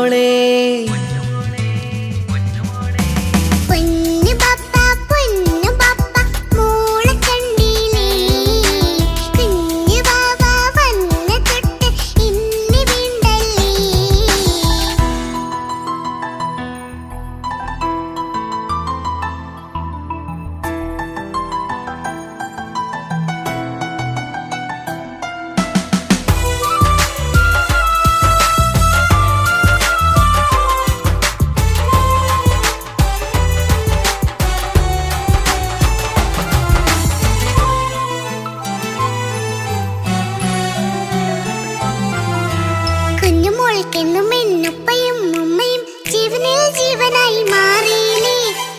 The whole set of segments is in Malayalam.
കുഞ്ഞുമോളെ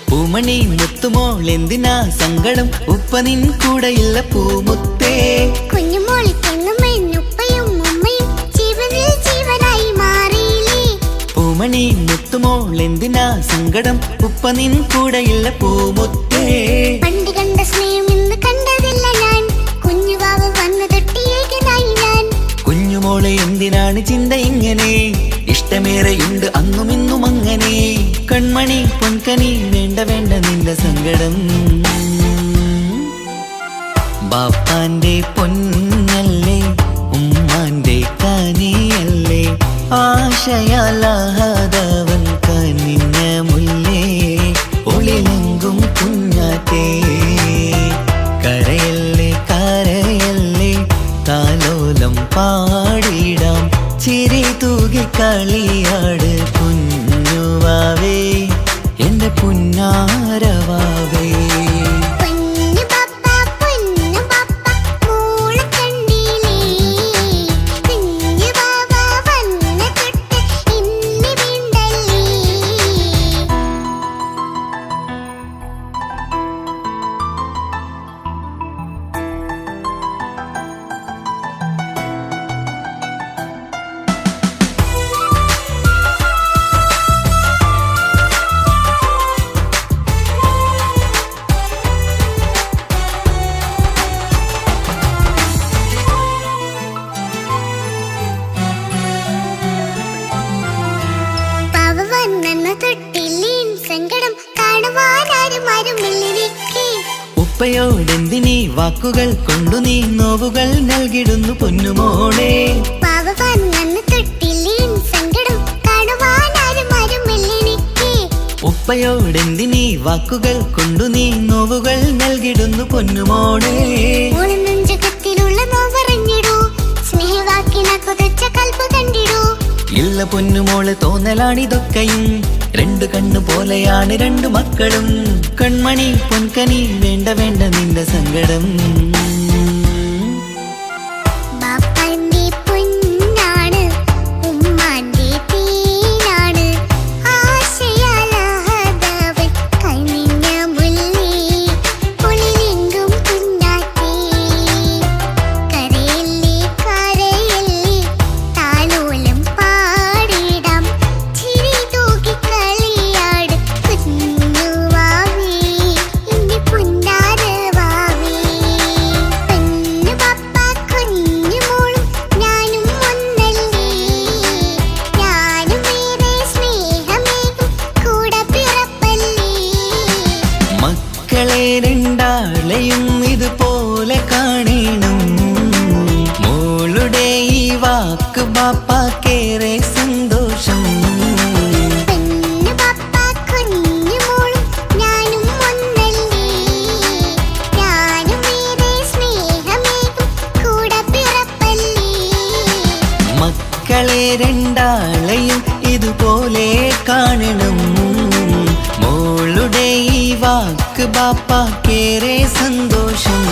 പൂമണി മുത്തുമോൾ എന്തിനാ സങ്കടം ഉപ്പ നിൻ കൂടെയില്ല പൂമുത്തേ പൂമണി മുത്തുമോൾ എന്തിനാ സങ്കടം ഉപ്പ നിൻ കൂടെയില്ല പൂമുത്തേ പണ്ട് കണ്ട സ്നേഹം ഇന്ന് കണ്ടതില്ല ഞാൻ കുഞ്ഞുവാവ വന്നു തൊട്ടിയേകനായി ഞാൻ കുഞ്ഞുമോളെ എന്തിനാണ് ചിന്ത ഇങ്ങനെ ഇഷ്ടമേറെയുണ്ട് അന്നും ഇന്നും അങ്ങനെ കൺമണി പൊൻകനി വേണ്ട വേണ്ട നിന്റെ സങ്കടം ബാപ്പാന്റെ പൊന്നല്ലേ ഉമ്മാന്റെ കനിയല്ലേ ആശയാലാഹതവൻ കനിഞ്ഞ മുല്ലേ ഒളിലെങ്കും കുഞ്ഞാറ്റേ കരയല്ലേ കരയല്ലേ താലോലം പാടിടാം ചിരി തൂകി കളിയാട് കുഞ്ഞുവാവേ എന്റെ പുന്നാരവാവേ ഉപ്പയോടെന്തിനീ വാക്കുകൾ കൊണ്ടു നീ നോവുകൾ നൽകിടുന്നു പൊന്നുമോളെ ഉപ്പയോടെന്തിനീ വാക്കുകൾ കൊണ്ടു നീ നോവുകൾ നൽകിടുന്നു പൊന്നുമോളെ ഇല്ല പൊന്നുമോളെ തോന്നലാണിതൊക്കെയും രണ്ടു കണ്ണു പോലെയാണ് രണ്ടു മക്കളും കൺമണി പൊൻകനി വേണ്ട വേണ്ട നിന്റെ സങ്കടം രണ്ടാളെയും ഇതുപോലെ കാണണം മോളുടെ ഈ വാക്ക് ബാപ്പാക്കേറെ സന്തോഷം മക്കളെ രണ്ടാളെയും ഇതുപോലെ കാണണം മോളുടെ ഈ വാക്ക് ബാപ്പാക്കേറെ സന്തോഷം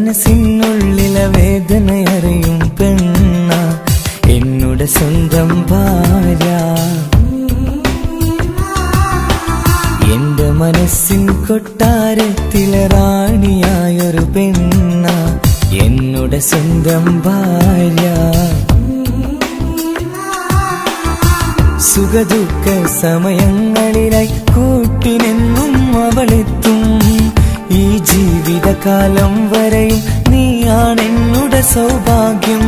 മനസ്സിനുള്ളിലെ വേദന അറിയും റാണിയായൊരു പെണ്ണ എന്നുടെ സ്വന്തം ഭാര്യ. സുഖദുഃഖ സമയങ്ങളിലായി കൂട്ടിനെന്നും അവളെത്തും. ഈ ജീവിതകാലം വരെയും നീയാണെന്നുടെ സൗഭാഗ്യം.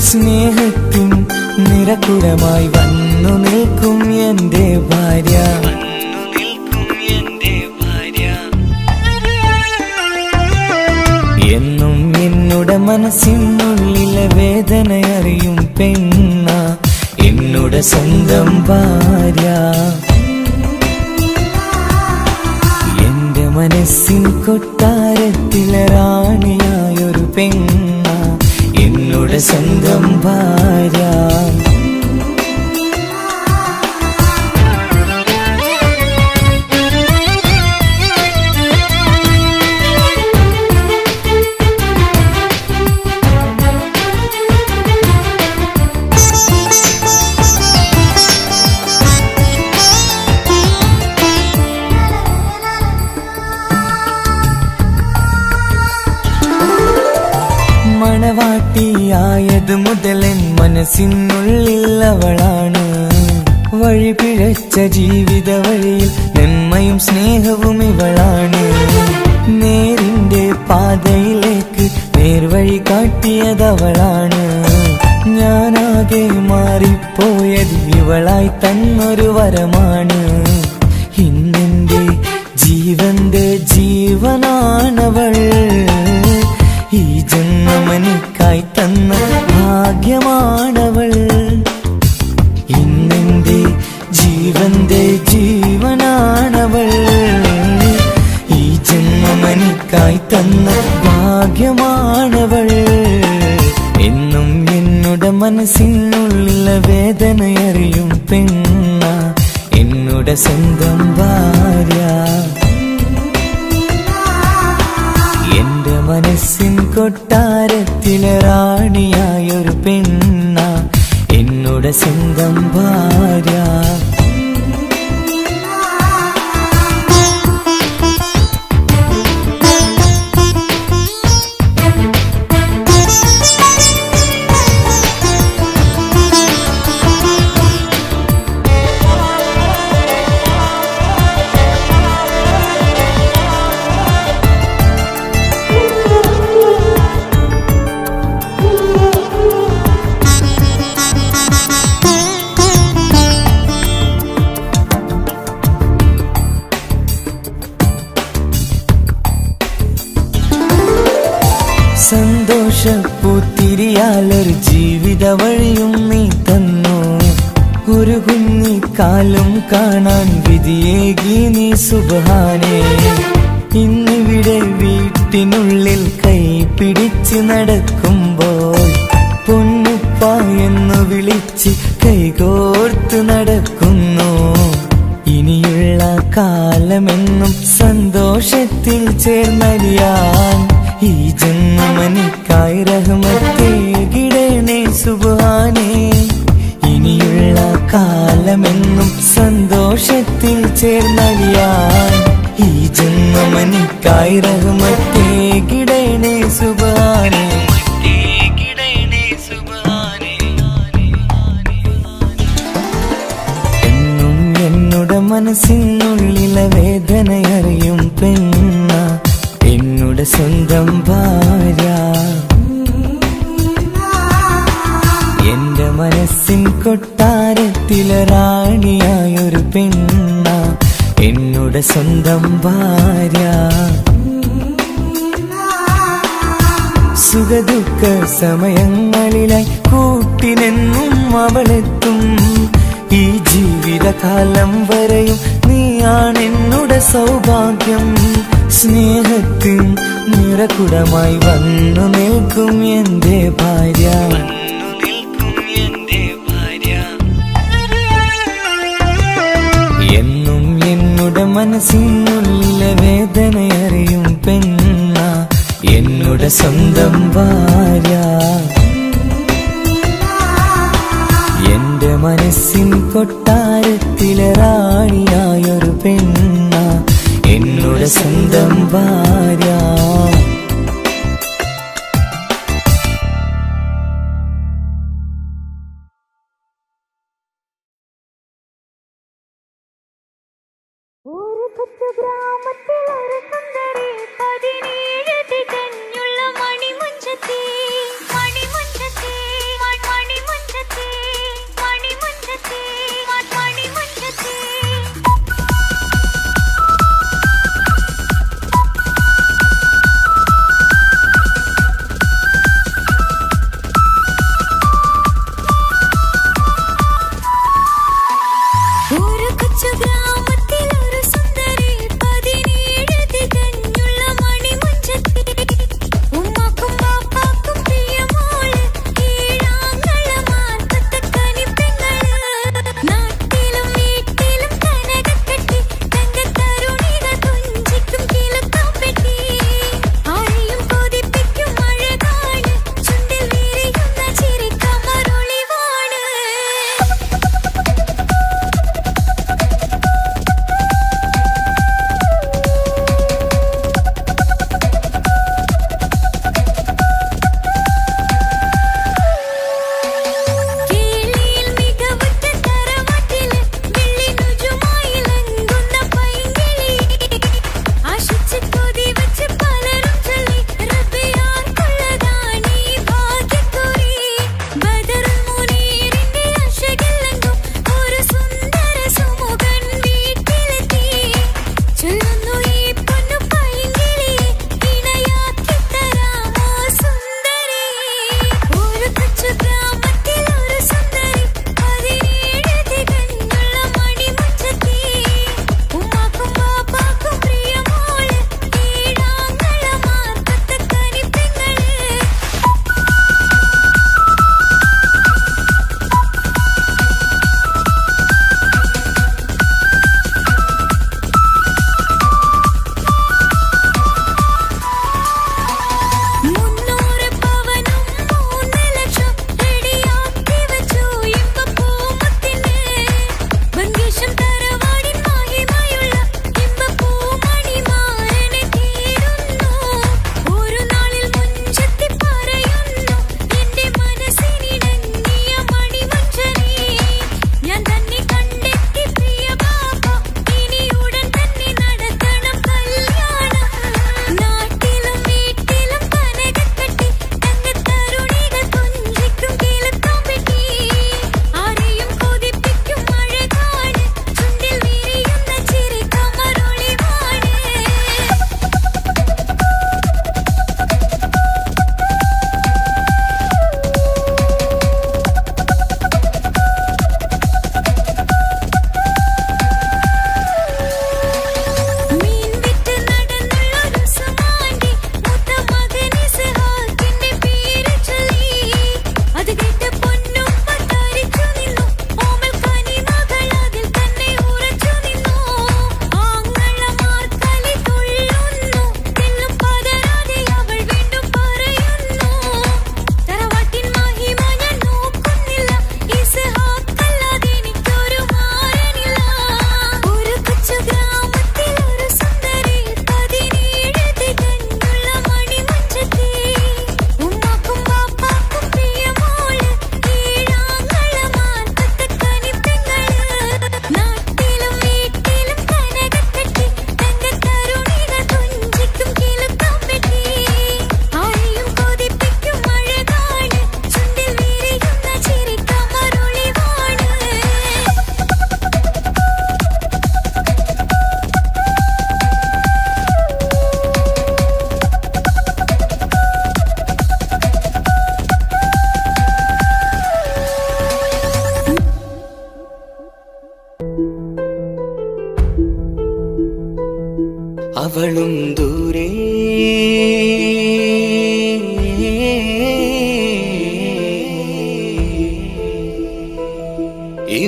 സ്നേഹത്തിൻ നിറകുടമായി വന്നു നിൽക്കും എന്റെ ഭാര്യ. എന്നും എന്നുടെ മനസ്സിനുള്ളിലെ വേദനയറിയും പെണ്ണ എന്നുടെ സ്വന്തം ഭാര്യ. എന്റെ മനസ്സിൻ കൊട്ടാരത്തിലെ റാണിയായൊരു പെണ്ണ എന്നുടെ സ്വന്തം ഭാര്യ. മണവാട്ടിയായത് മുതലൻ മനസ്സിനുള്ളിൽ അവളാണ്. വഴി പിഴച്ച ജീവിത വഴിയിൽ നന്മയും സ്നേഹവും ഇവളാണ്. നേരിന്റെ പാതയിലേക്ക് നേർവഴി കാട്ടിയതവളാണ്. ഞാനാകെ മാറിപ്പോയത് ഇവളായി തന്നൊരു വരമാണ്. ഇന്നെന്റെ ജീവന്റെ ജീവനാണവൾ. ഈ ജന്മമെനിക്കായി തന്ന ഭാഗ്യമാണവൾ. ഇന്നെന്റെ ജീവന്റെ ജീവനാണവൾ. ഈ ജന്മമെനിക്കായി തന്ന ഭാഗ്യമാണവൾ. എന്നും എന്നുടെ മനസ്സിനുള്ളിലെ വേദനയറിയും പെണ്ണ എന്നുടെ സ്വന്തം ഭാര്യ. എന്റെ മനസ്സിൻ കൊട്ടാരത്തിലെ റാണിയായൊരു പെണ്ണ എന്നുടെ സ്വന്തം ഭാര്യ. സന്തോഷപ്പൂത്തിരിയാലൊരു ജീവിത വഴിയും നീ തന്നു. ഒരു കുഞ്ഞിക്കാലം കാണാൻ വിധിയേകി നീ സുബ്ഹാനേ. ഇന്നിവിടെ വീട്ടിനുള്ളിൽ കൈ പിടിച്ച് നടക്കുമ്പോൾ പൊന്നുപ്പ എന്ന് വിളിച്ച് കൈകോർത്ത് നടക്കുന്നു. ഇനിയുള്ള കാലമെന്നും സന്തോഷത്തിൽ ചേർന്നറിയാൻ ഈ ജന്മമെനിക്കായി റഹ്മത്തേകിടണേ സുബ്ഹാനേ. ഇനിയുള്ള കാലമെന്നും സന്തോഷത്തിൽ ചേർന്നറിയാൻ ഈ ജന്മമെനിക്കായി റഹ്മത്തേകിടണേ സുബ്ഹാനേ. എന്നും എന്നുടെ മനസ്സിനുള്ളിലെ വേദനയറിയും പെണ്ണ എന്നുടെ സ്വന്തം ഭാര്യ. എന്റെ മനസ്സിൻ കൊട്ടാരത്തിലെ റാണിയായൊരു പെണ്ണ എന്നുടെ സ്വന്തം ഭാര്യ. സുഖദുഃഖ സമയങ്ങളിലായി കൂട്ടിനെന്നും അവളെത്തും. ഈ ജീവിതകാലം വരെയും നീയാണെന്നുടെ സൗഭാഗ്യം. സ്നേഹത്തിൻ നിറകുടമായി വന്നു നിൽക്കും എന്റെ ഭാര്യ. എന്നും എന്നുടെ മനസ്സിനുള്ളിലെ വേദനയറിയും പെണ്ണ എന്നുടെ സ്വന്തം ഭാര്യ. എന്റെ മനസ്സിൻ കൊട്ടാരത്തിലെ റാണിയായൊരു പെണ്ണ എന്നുടെ സ്വന്തം ഭാര്യ.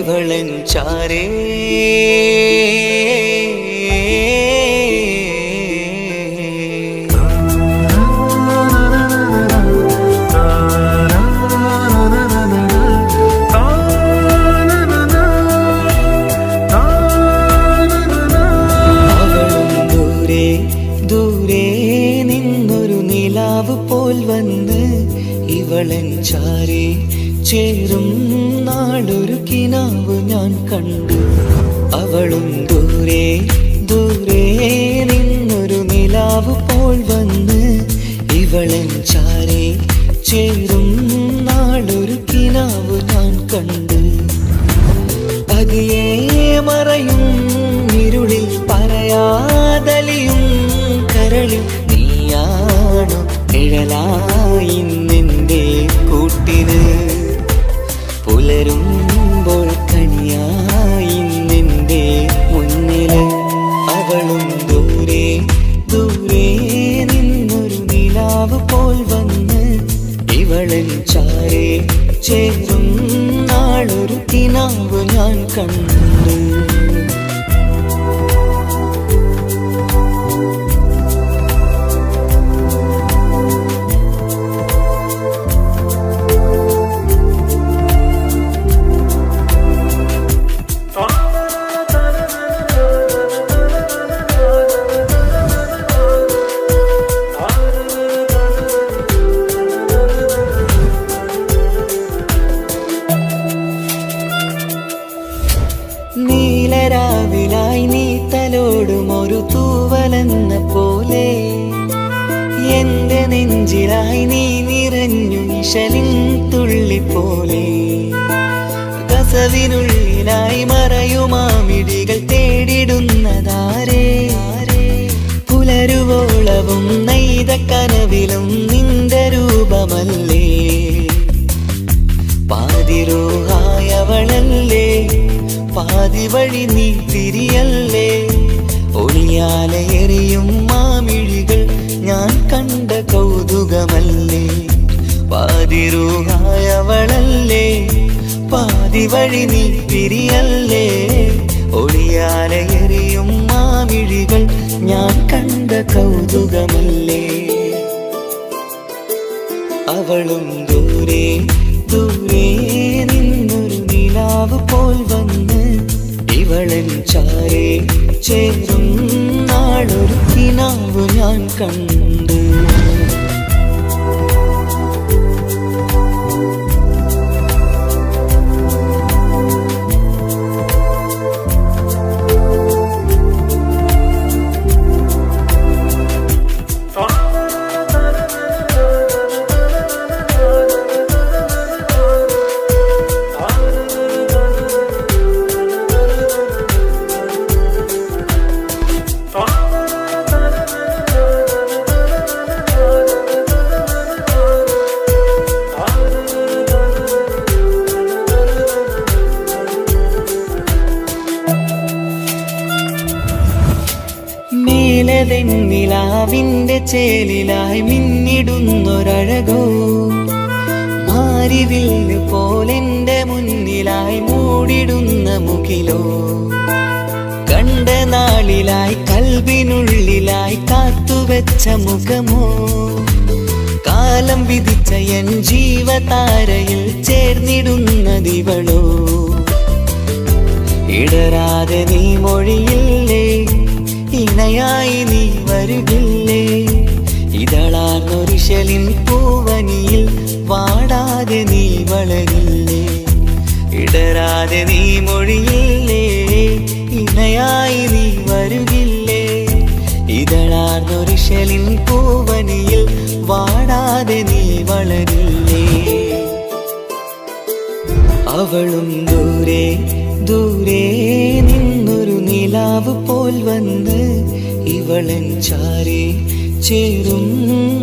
ഇവളൻ ചാരേ പോൽ വന്ന് ഇവളൻ ചാരേ ചേരും നാളൊരു കിനാവ് ഞാൻ കണ്ടു. അവളും ദൂരെ ദൂരെ നിന്നൊരു നിലാവ് പോൽ വന്ന് ഇവളൻ ചാരേ ചേരും നാളൊരു കിനാവ് ഞാൻ കണ്ടു. പതിയെ മറയും ഇരുളിൽ പറയാതലിയും കരളിൽ നീയാണോ നിഴലായി നിന്റെ കൂട്ടിന്, പുലരുമ്പോൾ കണിയായി നിന്റെ മുന്നില്. അവളും ദൂരെ ദൂരെ നിന്നൊരു നിലാവ് പോൽ വന്ന് ഇവളൻ ചാരേ ചേരും നാളൊരു കിനാവ് ഞാൻ കണ്ടു. നീലരാവിലായി നീ തലോടും ഒരു തൂവലെന്ന പോലെ എന്റെ നെഞ്ചിലായി നീ നിറഞ്ഞു നിശലിൻ തുള്ളി പോലെ. കസവിനുള്ളിലായി മറയുമാമിടികൾ തേടിടുന്നതാരേ, പുലരുവോളവും നെയ്ത കനവിലും നിന്റെ രൂപമല്ലേ. പാതിരൂഹായവളല്ലേ, പാതി വഴി നീ തിരിയല്ലേ. ഒളിയാലെ എറിയും മാമിഴികൾ ഞാൻ കണ്ട കൗതുകമല്ലേ. പാതിരൂഹായവളല്ലേ, പാതി വഴി നീ തിരിയല്ലേ. ഒളിയാലെ എറിയും മാമിഴികൾ ഞാൻ കണ്ട കൗതുകമല്ലേ. അവളും ദൂരെ ദൂരെ നിന്നൊരു നിലാവ് പോൽ വന്ന് ഇവളൻ ചാരേ ചേരും നാളൊരു കിനാവ് ഞാൻ കണ്ടു. നിലാവിന്റെ ചേലിലായി മിന്നിടുന്നൊരഴകോ, മാരിവില്ല് പോലെന്റെ മുന്നിലായി മൂടിടുന്ന മുകിലോ. കണ്ട നാളിലായി കൽബിനുള്ളിലായി കാത്തുവെച്ച മുഖമോ, കാലം വിധിച്ച എൻ ജീവതാരയിൽ ചേർന്നിടുന്നതിവളോ. ഇടരാതെ നീ മൊഴിയില്ലേ, ഇണയായി നീ വരുകില്ലേ. ഇതളാർന്നൊരിശലിൻ പൂവനിയിൽ വാടാതെ നീ വളരില്ലേ. ഇടരാതെ നീ മൊഴിയില്ലേ, ഇണയായി നീ വരുകില്ലേ. ഇതളാർന്നൊരിശലിൻ പൂവനിയിൽ വാടാതെ നീ വളരില്ലേ. അവളും ദൂരെ ദൂരെ നിന്നൊരു നിലാവ് പോൽ വന്ന് ഇവളൻ ചാരേ ചേരും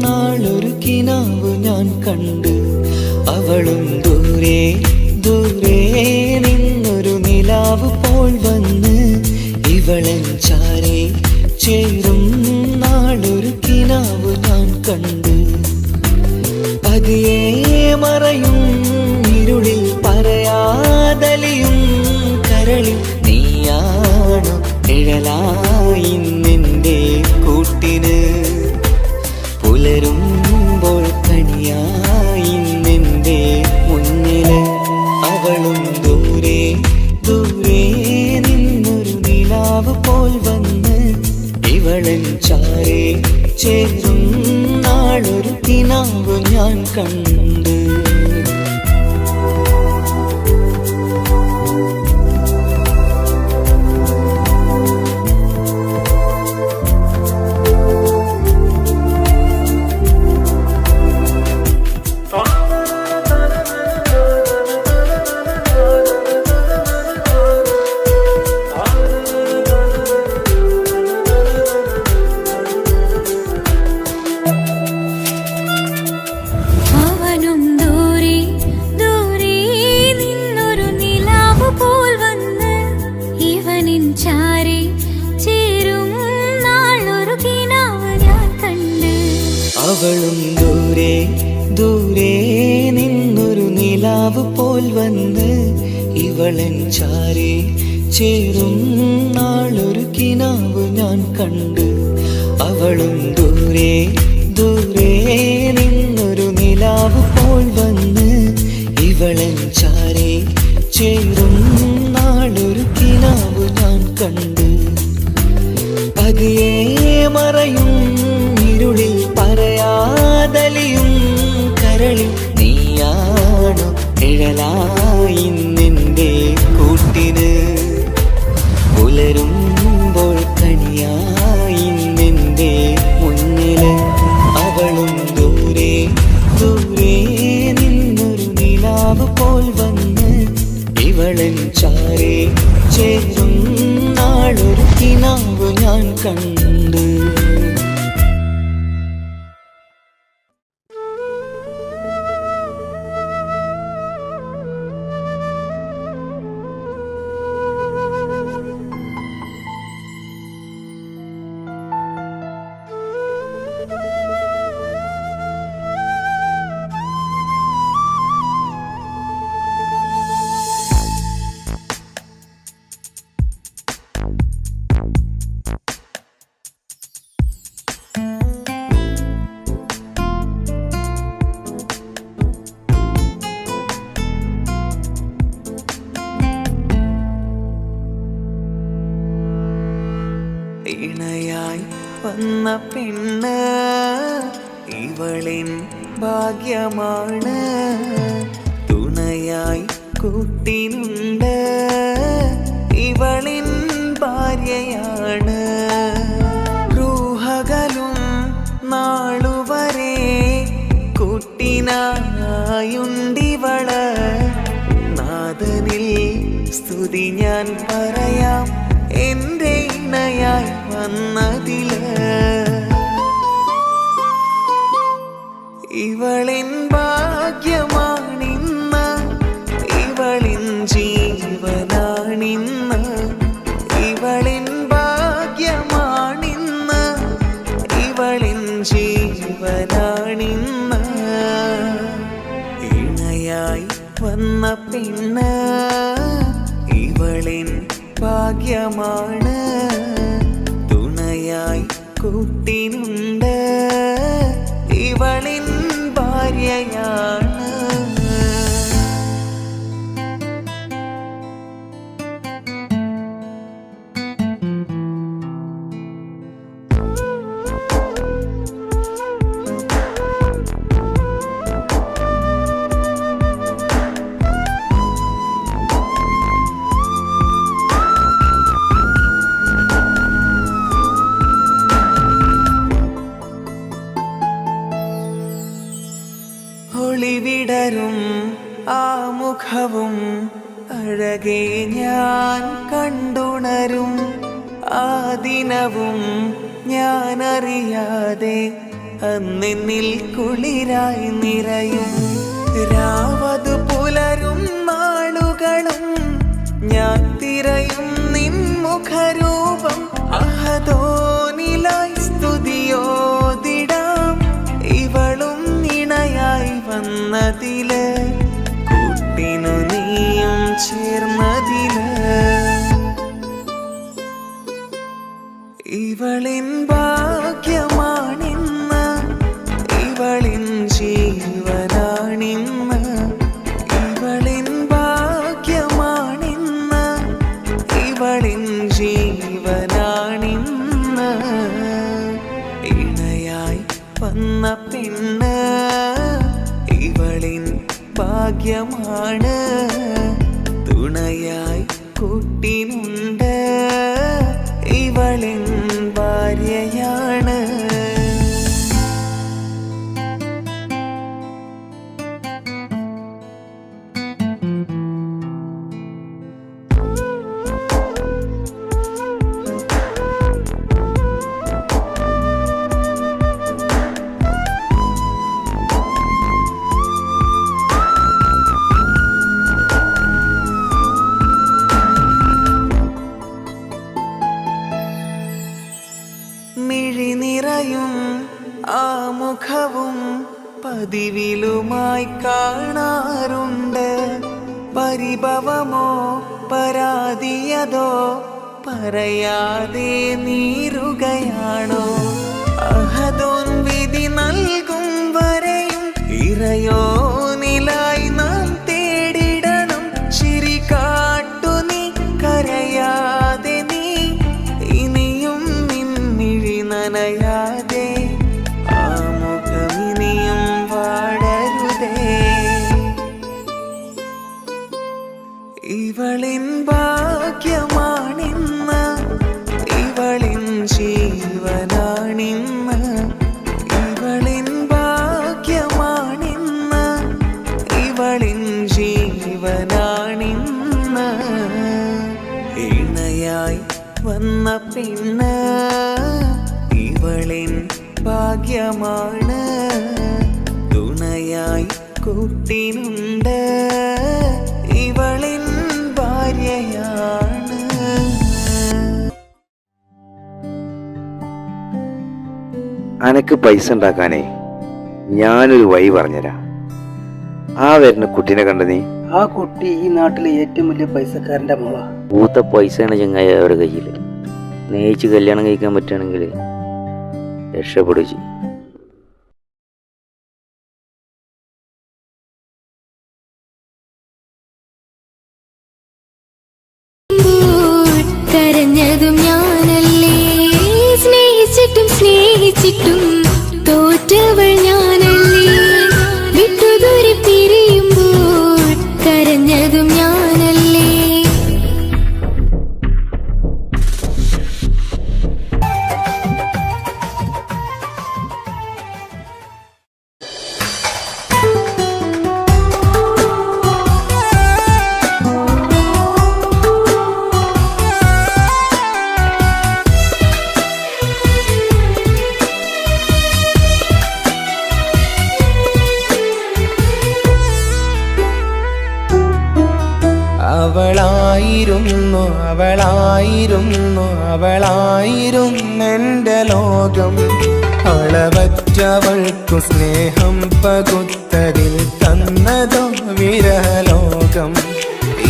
നാളൊരു കിനാവ് ഞാൻ കണ്ടു. അവളും ദൂരെ ദൂരെ നിന്നൊരു നിലാവ് പോൽ വന്ന് ഇവളൻ ചാരേ ചേരും നാളൊരു കിനാവ് ഞാൻ കണ്ടു. പതിയെ മറയും ഇരുളിൽ പറയാതലിയും നീയാണു നിഴലായിന്നെൻ്റെ കൂട്ടിന് പുലരുമ്പോൾ കണിയായിന്നെൻ്റെ മുന്നില് അവളും ദൂരെ ദൂരെ നിന്നൊരു നിലാവ് പോൽ വന്ന് ഇവളൻ ചാരേ ചേരും നാളൊരു കിനാവ് ഞാൻ കണ്ട് അവളും ദൂരെ ദൂരെ നിന്നൊരു നിലാവ് പോൽ വന്ന് ഇവളൻ ചാരേ ചേരും നാളൊരു കിനാവ് ഞാൻ കണ്ട് അവളും ദൂരെ ദൂരെ നിന്നൊരു നിലാവ് പോൽ വന്ന് ഇവളൻ ചാരേ ചേരും നാളൊരു കിനാവ് ഞാൻ കണ്ട് പതിയെ മറയും ഇരുളിൽ പറയാതലിയും കരളിൽ നീയാണു നിഴലായിന്നെൻ്റെ കൂട്ടിന് പുലരുമ്പോൾ കണിയായിന്നെൻ്റെ മുന്നില് അവളും ദൂരെ ദൂരെ നിന്നൊരു നിലാവ് പോൽ വന്ന് ഇവളൻ ചാരേ ചേരും നാളൊരു കിനാവ് ഞാൻ കണ്ട് ഇണയായി വന്ന പെണ്ണ് ഇവളിൻ ഭാഗ്യമാണ് തുണയായി കൂട്ടിനുണ്ട് ഇവളിൻ ഭാര്യയാണ് റൂഹകലും നാളുവരെ കൂട്ടിനായുണ്ടിവള് നാദനിൽ സ്തുതി ഞാൻ പറയാം എൻ്റെ ഇണയായി വന്നതില് ഇവളിൻ ഭാഗ്യമാണിന്ന് ഇവളിൻ ജീവനാണിന്ന് ഇവളിൻ ഭാഗ്യമാണിന്ന് ഇവളിൻ ജീവനാണിന്ന് ഇണയായി വന്ന പെണ്ണ് ഇവളിൻ ഭാഗ്യമാണ് തുണയായി കൂട്ടിനുണ്ട് ഇവളിൻ ഭാര്യയാണ് ഒളിവിടരും ആ മുഖവും അഴകെ ഞാൻ കണ്ടുണരും ആ ദിനവും ഞാനറിയാതെ അന്നെന്നിൽ കുളിരായി നിറയും രാവതു പുലരും നാളുകളും ഞാൻ തിരയും നിൻ മുഖരൂപം അഹദോനിലായി സ്തുതിയോതിടാം ഇവളും ഇണയായി വന്നതില് കൂട്ടിനു നീയും ചേർന്നതില് ഇവളിൻ ഭാഗ്യമാണിന്ന്, ഇവളിൻ ജീവനാണിന്ന്. ഇവളിൻ ഭാഗ്യമാണിന്ന്, ഇവളിൻ ജീവനാണിന്ന്. ഇണയായി വന്ന പെണ്ണ് ഇവളിൻ ഭാഗ്യമാണ്, തുണയായി കൂട്ടിനുണ്ട് ഇവളിൻ ഭാര്യയാണ്. മിഴിനിറയും ആ മുഖവും പതിവിലുമായി കാണാറുണ്ട്. പരിഭവമോ പരാതിയതോ പറയാതെ നീറുകയാണോ? അഹദോൻ വിധി നൽകും വരെയും ഇറയോനിലായി നാം തേടിടണം. ചിരി കാട്ടു നീ, കരയാതെ നീ, ഇനിയും നിൻമിഴി നനയാതെ, ആ മുഖമിനിയും വാടരുതേ. ഇവളിൻ ഭാഗ്യമാണിന്ന്, ഇവളിൻ ജീവനാണിന്ന്. ഇവളിൻ ഭാഗ്യമാണിന്ന്, ഇവളിൻ ജീവനാണിന്ന്. ഇണയായി വന്ന പെണ്ണ് ഇവളിൻ ഭാഗ്യമാണ്, തുണയായി കൂട്ടിനുണ്ട് ഇവളിൻ ഭാര്യയാണ്. അനക്ക് പൈസ ഉണ്ടാക്കാനേ ഞാനൊരു വഴി പറഞ്ഞുതരാം. ആ വരുന്ന കുട്ടീനെ കണ്ട നീ? ആ കുട്ടി ഈ നാട്ടിലെ ഏറ്റവും വലിയ പൈസക്കാരന്റെ മോളാ. പൂത്ത പൈസയാണ് ചങ്ങായി അവരുടെ കയ്യിൽ. സ്നേഹിച്ച് കല്യാണം കഴിക്കാൻ പറ്റുകയാണെങ്കിൽ രക്ഷപ്പെടുക ചെയ്യും. കരഞ്ഞതും ഞാനല്ലേ, സ്നേഹിച്ചിട്ടും സ്നേഹിച്ചിട്ടും തോറ്റവൾ ഞാനല്ലേ. വിട്ടുദൂരെ പിരിയുമ്പോൾ കരഞ്ഞതും ഞാനല്ലേ. അവളായിരുന്നു അവളായിരുന്നു അവളായിരുന്നെൻ്റെ ലോകം. അളവറ്റവൾക്കു സ്നേഹം പകുത്തതിൽ തന്നതോ വിരലോകം.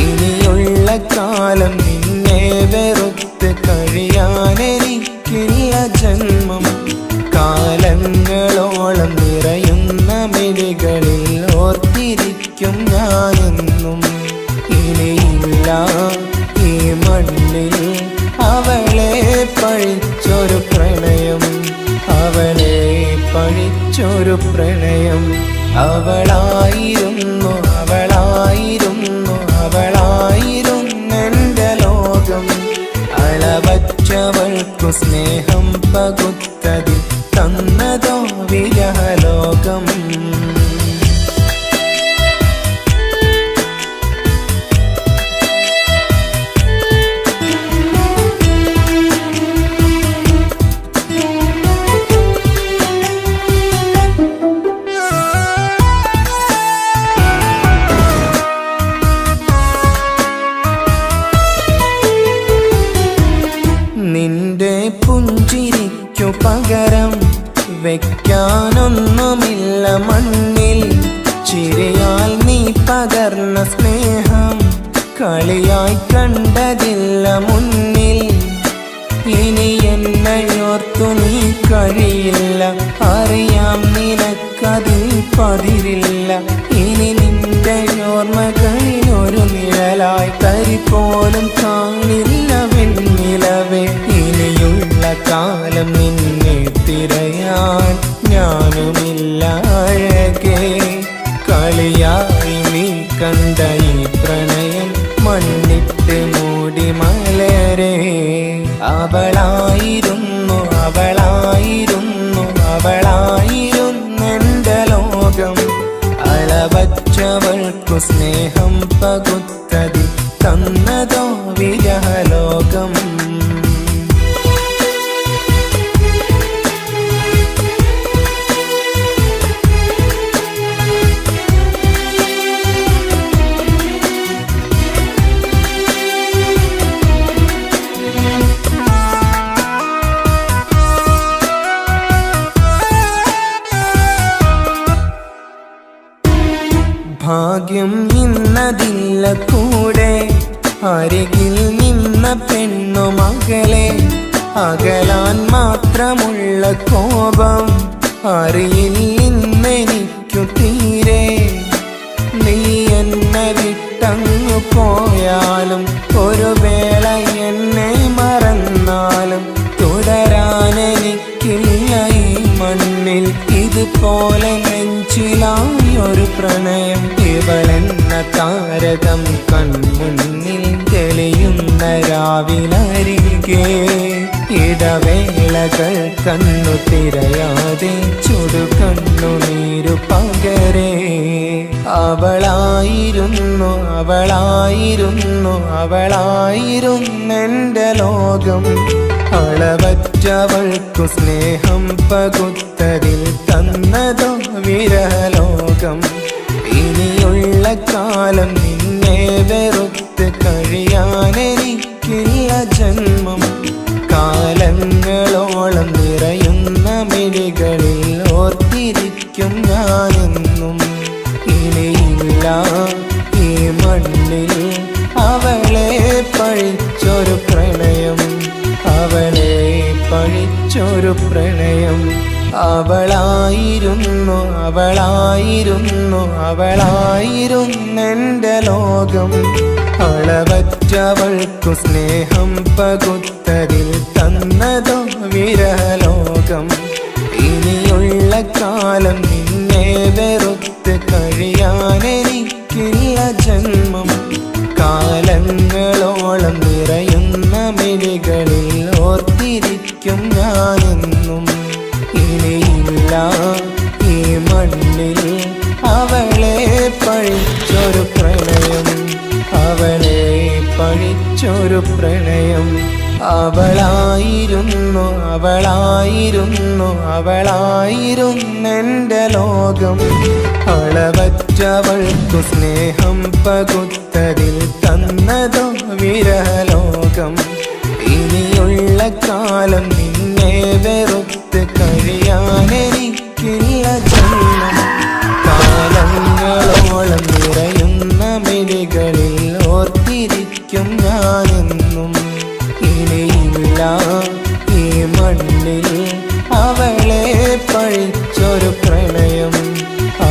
ഇനിയുള്ള കാലം നിന്നെ വെറുത്ത് കഴിയാനെനിക്കില്ല ജന്മം. കാലങ്ങളോളം നിറയുന്ന മിഴികളിൽ ഓർത്തിരിക്കും ഞാനെന്നും. ഇനിയില്ല ഈ മണ്ണിൽ അവളെ പഴിച്ചൊരു പ്രണയം, അവളെ പഴിച്ചൊരു പ്രണയം. അവളായിരുന്നു അവളായിരുന്നു അവളായിരുന്നെൻ്റെ ലോകം. അളവറ്റവൾക്കു സ്നേഹം പകുത്തതിൽ തന്നതോ വിരലോകം. നിന്റെ പുഞ്ചിരിക്കു പകരം വെക്കാനൊന്നുമില്ല മണ്ണിൽ. ചിരിയാൽ നീ പകർന്ന സ്നേഹം കളിയായി കണ്ടതില്ല മുന്നിൽ. ഇനി നിന്നെയോർത്തു നീ കഴിയില്ല, അറിയാം നിനക്കതിൽ പതിരില്ല. ഇനി നിന്റെ ഓർമ്മകളിൽ ഒരു നിഴലായി തരി പോലും കാണില്ല വെണ്ണിലവേ. ഇനിയുള്ള കാലം നിന്നെ തിരയാൻ ഞാനുമില്ല അഴകേ. കളിയായി നീ കണ്ട ഈ പ്രണയം മണ്ണിട്ട് മൂടി മലരെ. അവളായിരുന്നു അവളായിരുന്നു അവളായിരുന്നെന്റെ ലോകം. അളവച്ചവൾക്കു സ്നേഹം പകുത്തതി തന്നതോ വിരഹലോകം. ഭാഗ്യം ഇന്നതില്ല കൂടെ, അരികിൽ നിന്ന പെണ്ണു മകളെ. അകലാൻ മാത്രമുള്ള കോപം അറിയില്ലെന്നെനിക്കു തീരെ. നീ എന്നെ വിട്ടങ്ങു പോയാലും ഒരു വേള എന്നെ മറന്നാലും തുടരാനെനിക്കില്ല ഈ മണ്ണിൽ ഇതുപോലെ നെഞ്ചിലായി ഒരു പ്രണയം. ഇവളെന്ന താരകം കൺമുന്നിൽ തെളിയുന്ന രാവിലരികെ. ഇടവേളകൾ കണ്ണു തിരയാതെ ചുടുകണ്ണുനീരു പകരെ. അവളായിരുന്നു അവളായിരുന്നു അവളായിരുന്നെന്റെ ലോകം. അളവറ്റവൾക്കു സ്നേഹം പകുത്തതിൽ തന്നതോ വിരഹലോകം. ഇനിയുള്ള കാലം നിന്നെ വെറുത്ത് കഴിയാനെനിക്കില്ല ജന്മം. കാലങ്ങളോളം നിറയുന്ന മിഴികളിൽ ഓർത്തിരിക്കും ഞാനെന്നും. ഇനിയില്ല ഈ മണ്ണിൽ അവളെ പഴിച്ചൊരു പ്രണയം, അവളെ പഴിച്ചൊരു പ്രണയം. അവളായിരുന്നു അവളായിരുന്നു അവളായിരുന്നെന്റെ ലോകം. അളവറ്റവൾക്കു സ്നേഹം പകുത്തതിൽ തന്നതോ വിരഹലോകം. ഇനിയുള്ള കാലം നിന്നെ വെറുത്ത് കഴിയാനെനിക്കില്ല ജന്മം. കാലങ്ങളോളം നിറയുന്ന മിഴികളിൽ ഓർത്തിരിക്കും ഞാനെന്നും. ഇനിയില്ല ഈ മണ്ണിൽ അവളെ പഴിച്ചൊരു പ്രണയം, അവളെ പഴിച്ചൊരു പ്രണയം. അവളായിരുന്നു അവളായിരുന്നു അവളായിരുന്നെന്റെ ലോകം. അളവറ്റവൾക്കു സ്നേഹം പകുത്തതിൽ തന്നതോ വിരഹലോകം. ഇനിയുള്ള കാലം നിന്നെ വെറുത്ത് കഴിയാനെനിക്കില്ല ജന്മം. കാലങ്ങളോളം നിറയുന്ന മിഴികളിൽ ഓർത്തിരിക്കും ഞാനെന്നും. ഇനിയില്ല ഈ മണ്ണിൽ അവളെ പഴിച്ചൊരു പ്രണയം,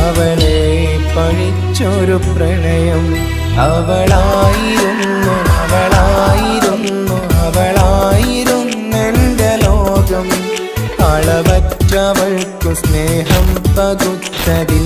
അവളെ പഴിച്ചൊരു പ്രണയം. അവളായിരുന്നു അവളായിരുന്നു അവളായിരുന്നെന്റെ ലോകം. അളവറ്റവൾക്കു സ്നേഹം പകുത്തതിൽ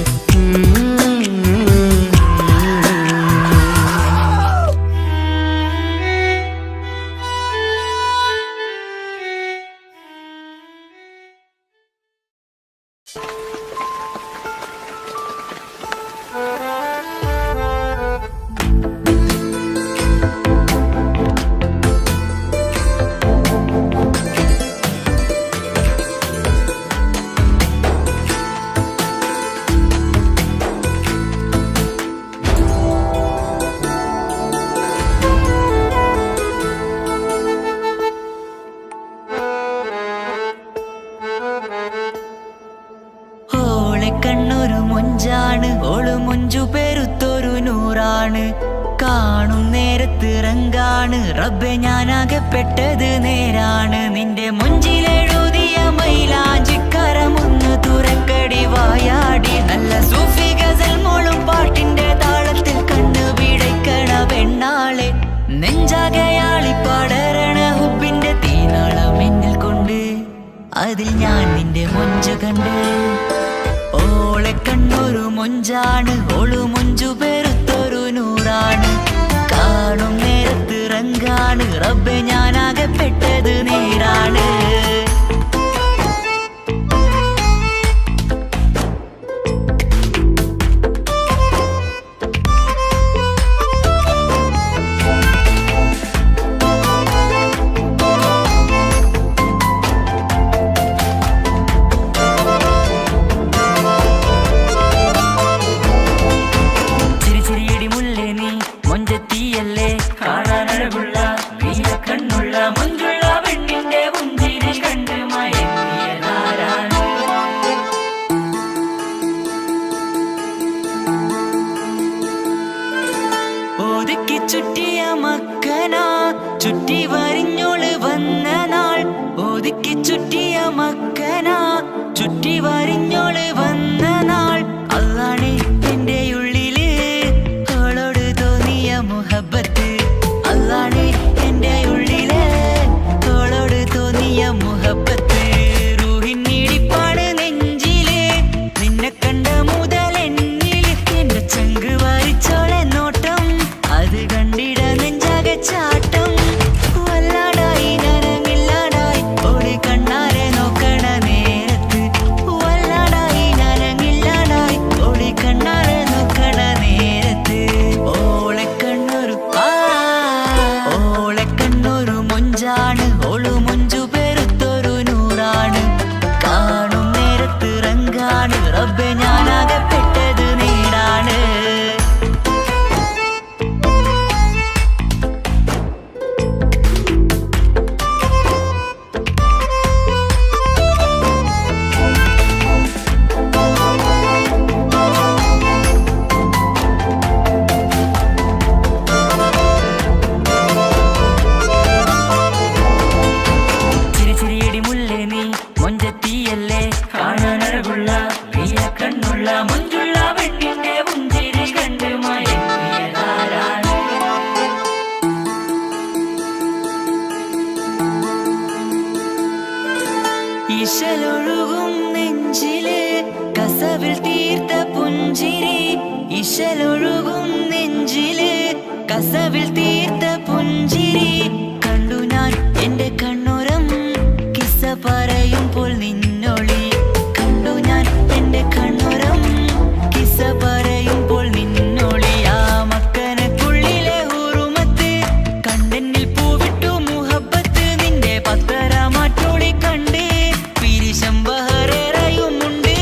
നേരത്തിറങ്കാണ് റബ്ബെ ഞാനാകപ്പെട്ടത് നേരാണ് നിന്റെ മുഞ്ചിലെഴുതിയ മൈലാഞ്ചിക്കരമൊന്ന് തുറക്കടി വായാടി നല്ല സൂഫി ഗസൽ മോളും പാട്ടിന്റെ താളത്തിൽ കണ്ണു പിടയ്ക്കണ പെണ്ണാളെ നെഞ്ചാകയാളി പടരണ ഹുബിന്റെ തീനാളം എന്നിൽ കൊണ്ട് അതിൽ ഞാൻ നിന്റെ മൊഞ്ചു കണ്ട് ഓളെ കണ്ണൊരു മൊഞ്ചാണ് ഓളു മൊഞ്ചു പെരുത്തൊരു നൂറാണ് കാണും നേരത്ത് റങ്കാണ് റബ്ബെ ഞാനാകപ്പെട്ടത് നേരാണ് ഒതുക്കി ചുറ്റിയ മക്കന ചുറ്റി വരിഞ്ഞോള് വന്ന നാൾ ഒതുക്കി ചുറ്റിയ മക്കന ചുറ്റി വരിഞ്ഞോള് വന്ന നാൾ അതാണ് എന്റെ ഉള്ളില് അവളോട് തോന്നിയ മുഹബത്ത് അതാണ് എന്റെ ഉള്ളില് അവളോട് തോന്നിയ മുഹബത്ത് റൂഹിന്നിടിപ്പാണ് നെഞ്ചില് നിന്നെ കണ്ട മുതൽ എന്നില് എന്റെ ചങ്ക് വാരിച്ചോളെ നോട്ടം അത് കണ്ടിട നെഞ്ചാകെ ചാട്ടം വല്ലാടായി നനങ്ങില്ലാടായി ഓടി കണ്ണാരെ നോക്കണ നേരത്ത് വല്ലാടായി നനങ്ങില്ലാടായി ഓടി കണ്ണാരെ നോക്കണ നേരത്ത് ഓളെ കണ്ണൊരു മൊഞ്ചാണ് ഓളു മൊഞ്ചു പെരുത്തൊരു നൂറാണ് കാണും നേരത്ത് റങ്കാണ് റബ്ബെ ഞാനാകപ്പെട്ടത് നേരാണ് ചിരിച്ചിരിയടി മുല്ലേ നീ മൊഞ്ചത്തിയല്ലേ കാണാനഴകുള്ള നീയ കണ്ണുള്ള മൊഞ്ചുള്ള പെണ്ണിന്റെ മുഞ്ചിരി കണ്ട് മയങ്ങിയതാരാണ് ഇശലൊഴുകും നെഞ്ചില് കസവിൽ തീർത്ത പുഞ്ചിരി ഇശലൊഴുകും നെഞ്ചില് കസവിൽ തീർത്ത പുഞ്ചിരി കണ്ടു ഞാൻ എന്റെ കണ്ണുരം കിസ്സ പറയുമ്പോൾ നിന്നൊളി കണ്ടു ഞാൻ എന്റെ കണ്ണുരം കിസ്സ പറയുമ്പോൾ നിന്നൊളി ആ മക്കനക്കുള്ളിലെ ഹുറുമത്ത് കണ്ടെന്നിൽ പൂവിട്ടു മുഹബത്ത് നിന്റെ പത്തര മാറ്റോളി കണ്ട് പിരിശം ബഹറേറയുമുണ്ട്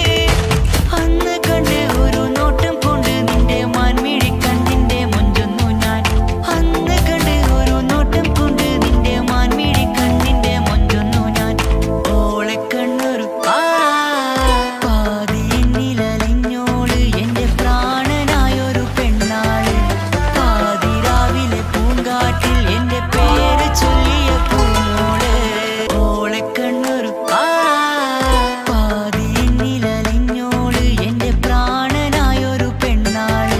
അന്ന് കണ്ട് ഒരു നോട്ടം കൊണ്ട് നിന്റെ മാൻമിഴി കണ്ണിന്റെ മൊഞ്ചൊന്നു ഞാൻ അന്ന് കണ്ട് ഒരു നോട്ടം കൊണ്ട് നിന്റെ മാൻമിഴി കണ്ണിന്റെ മൊഞ്ചൊന്നു ഞാൻ ഓളെ കണ്ണൊരു പാതിയെന്നിലലിഞ്ഞോള് എന്റെ പ്രാണനായൊരു പെണ്ണാള് പാതിരാവിലെ പൂങ്കാറ്റിൽ എന്റെ പേര് ചൊല്ലിയ പൂമോള് ഓളെ കണ്ണൊരു പാതിയെന്നിലലിഞ്ഞോള് എന്റെ പ്രാണനായൊരു പെണ്ണാള്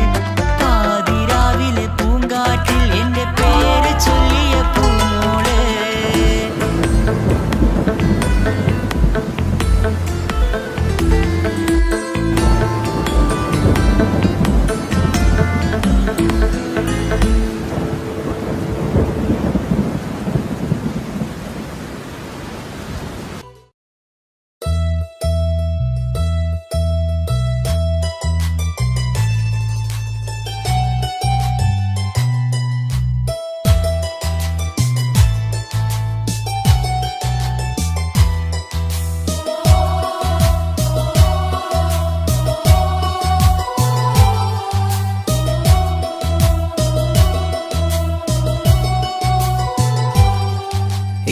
പാതിരാവിലെ പൂങ്കാറ്റിൽ എന്റെ പേര് ചൊല്ലിയ പൂമോള്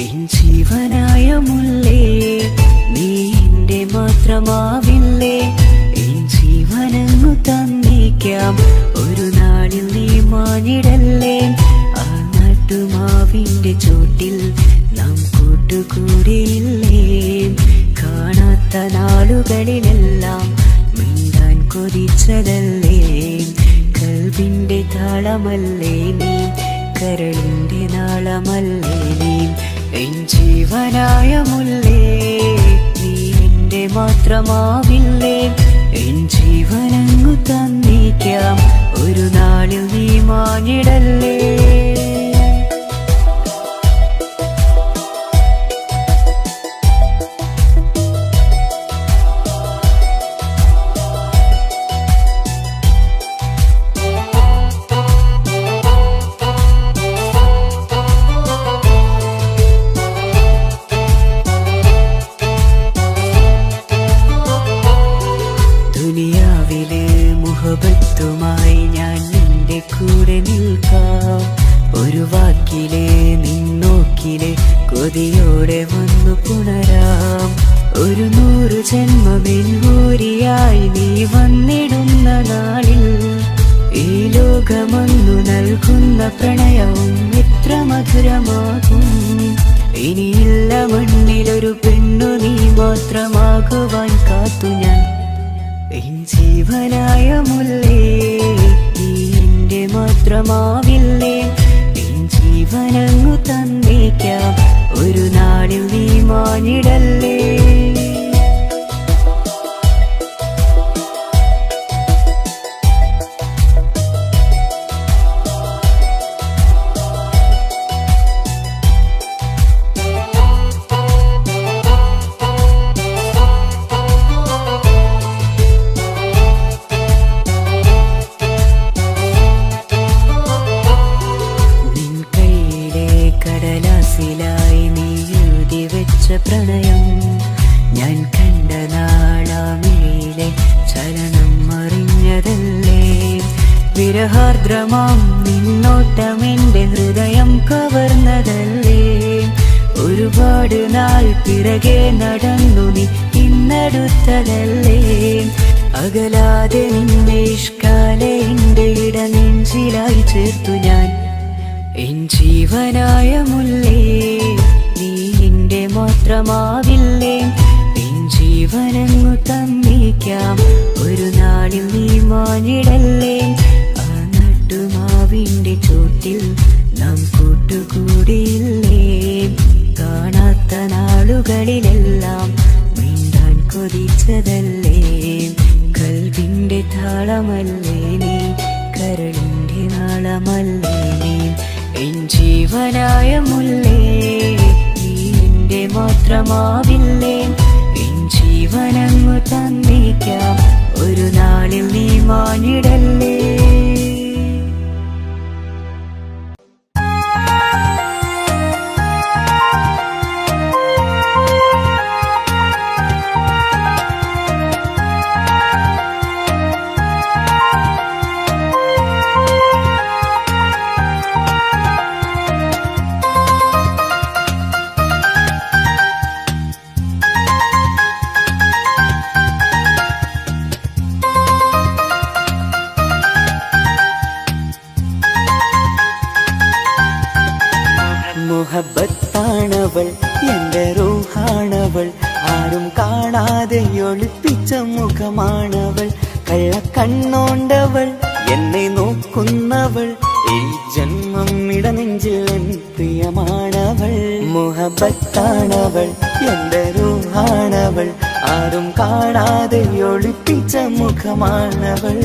എൻ ജീവനായ മുല്ലേ നീ എന്റെ മാത്രമാവില്ലേ എൻ ജീവനങ്ങു തന്നേക്കാം ഒരു നാളിൽ നീ മാഞ്ഞിടല്ലേ ആ നാളുകളിലെല്ലാം മിണ്ടാൻ കൊതിച്ചതല്ലേ കൽവിന്റെ താളമല്ലേ നീ കരളിന്റെ നാളമല്ലേ നീ എൻ ജീവനായ മുല്ലേ നീ എന്റെ മാത്രമാവില്ലേ എൻ ജീവനങ്ങു തന്നേക്കാം ഒരു നാളിൽ നീ മാഞ്ഞിടല്ലേ ദുനിയാവിലെ മുഹബത്തുമായി ഞാൻ നിന്റെ കൂടെ നിൽക്കാം ഒരു വാക്കിലെ നിന്നോക്കിലെ കൊതിയോടെ വന്നു പുണരാം ഒരു 100 ജന്മമെൻകൂരിയായി നീ വന്നിടുന്ന നാളിൽ ഈ ലോകമൊന്നു നൽകുന്ന പ്രണയവും എത്ര മധുരമാകും ഇനിയില്ല മണ്ണിലൊരു പെണ്ണു നീ മാത്രമാകുവാൻ കാത്തു ഞാൻ എൻ ജീവനായ മുല്ലേ നീ എന്റെ മാത്രമാവില്ലേ എൻ ജീവനങ്ങു തന്നേക്കാം ഒരു നാളിൽ നീ മാഞ്ഞിടല്ലേ കടലാസിലായി നീ എഴുതി വെച്ച പ്രണയം ഞാൻ കണ്ട നാളാമിഴിയിലെ ചലനം അറിഞ്ഞതല്ലേ വിരഹാർദ്രമാം നിന്നോട്ടം എന്റെ ഹൃദയം കവർന്നതല്ലേ ഒരുപാട് നാൾ പിറകെ നടന്നു നീ ഇന്നടുത്തതല്ലേ അകലാതെ നിന്നെ ഇഷ്കാലെ എന്റെ ഇടനെഞ്ചിലായി ചേർത്തു ഞാൻ എൻ ജീവനായ മുല്ലേ നീ എന്റെ മാത്രമാവില്ലേ എൻ ജീവനങ്ങു തന്നേക്കാം ഒരു നാളിൽ നീ മാഞ്ഞിടല്ലേ ആ നട്ടുമാവിന്റെ ചോട്ടിൽ നാം കൂട്ടുകൂടിയില്ലേ കാണാത്ത നാളുകളിലെല്ലാം മിണ്ടാൻ കൊതിച്ചതല്ലേ കൽവിന്റെ താളമല്ലേ നീ കരളിന്റെ നാളമല്ലേ നീ എൻ ജീവനായ മുല്ലേ നീ എന്റെ മാത്രമാവില്ലേ എൻ ജീവനങ്ങു തന്നേക്കാം ഒരു നാളിൽ നീ മാഞ്ഞിടല്ലേ മുഹബത്താണവൾ എന്റെ റൂഹാണവൾ ആരും കാണാതെ ഒളിപ്പിച്ച മുഖമാണവൾ കള്ളക്കണ്ണോണ്ടവൾ എന്നെ നോക്കുന്നവൾ ഈ ജന്മം ഇടനെഞ്ചിൽ എൻ പ്രിയമാണവൾ മുഹബത്താണവൾ എന്റെ റൂഹാണവൾ ആരും കാണാതെ ഒളിപ്പിച്ച മുഖമാണവൾ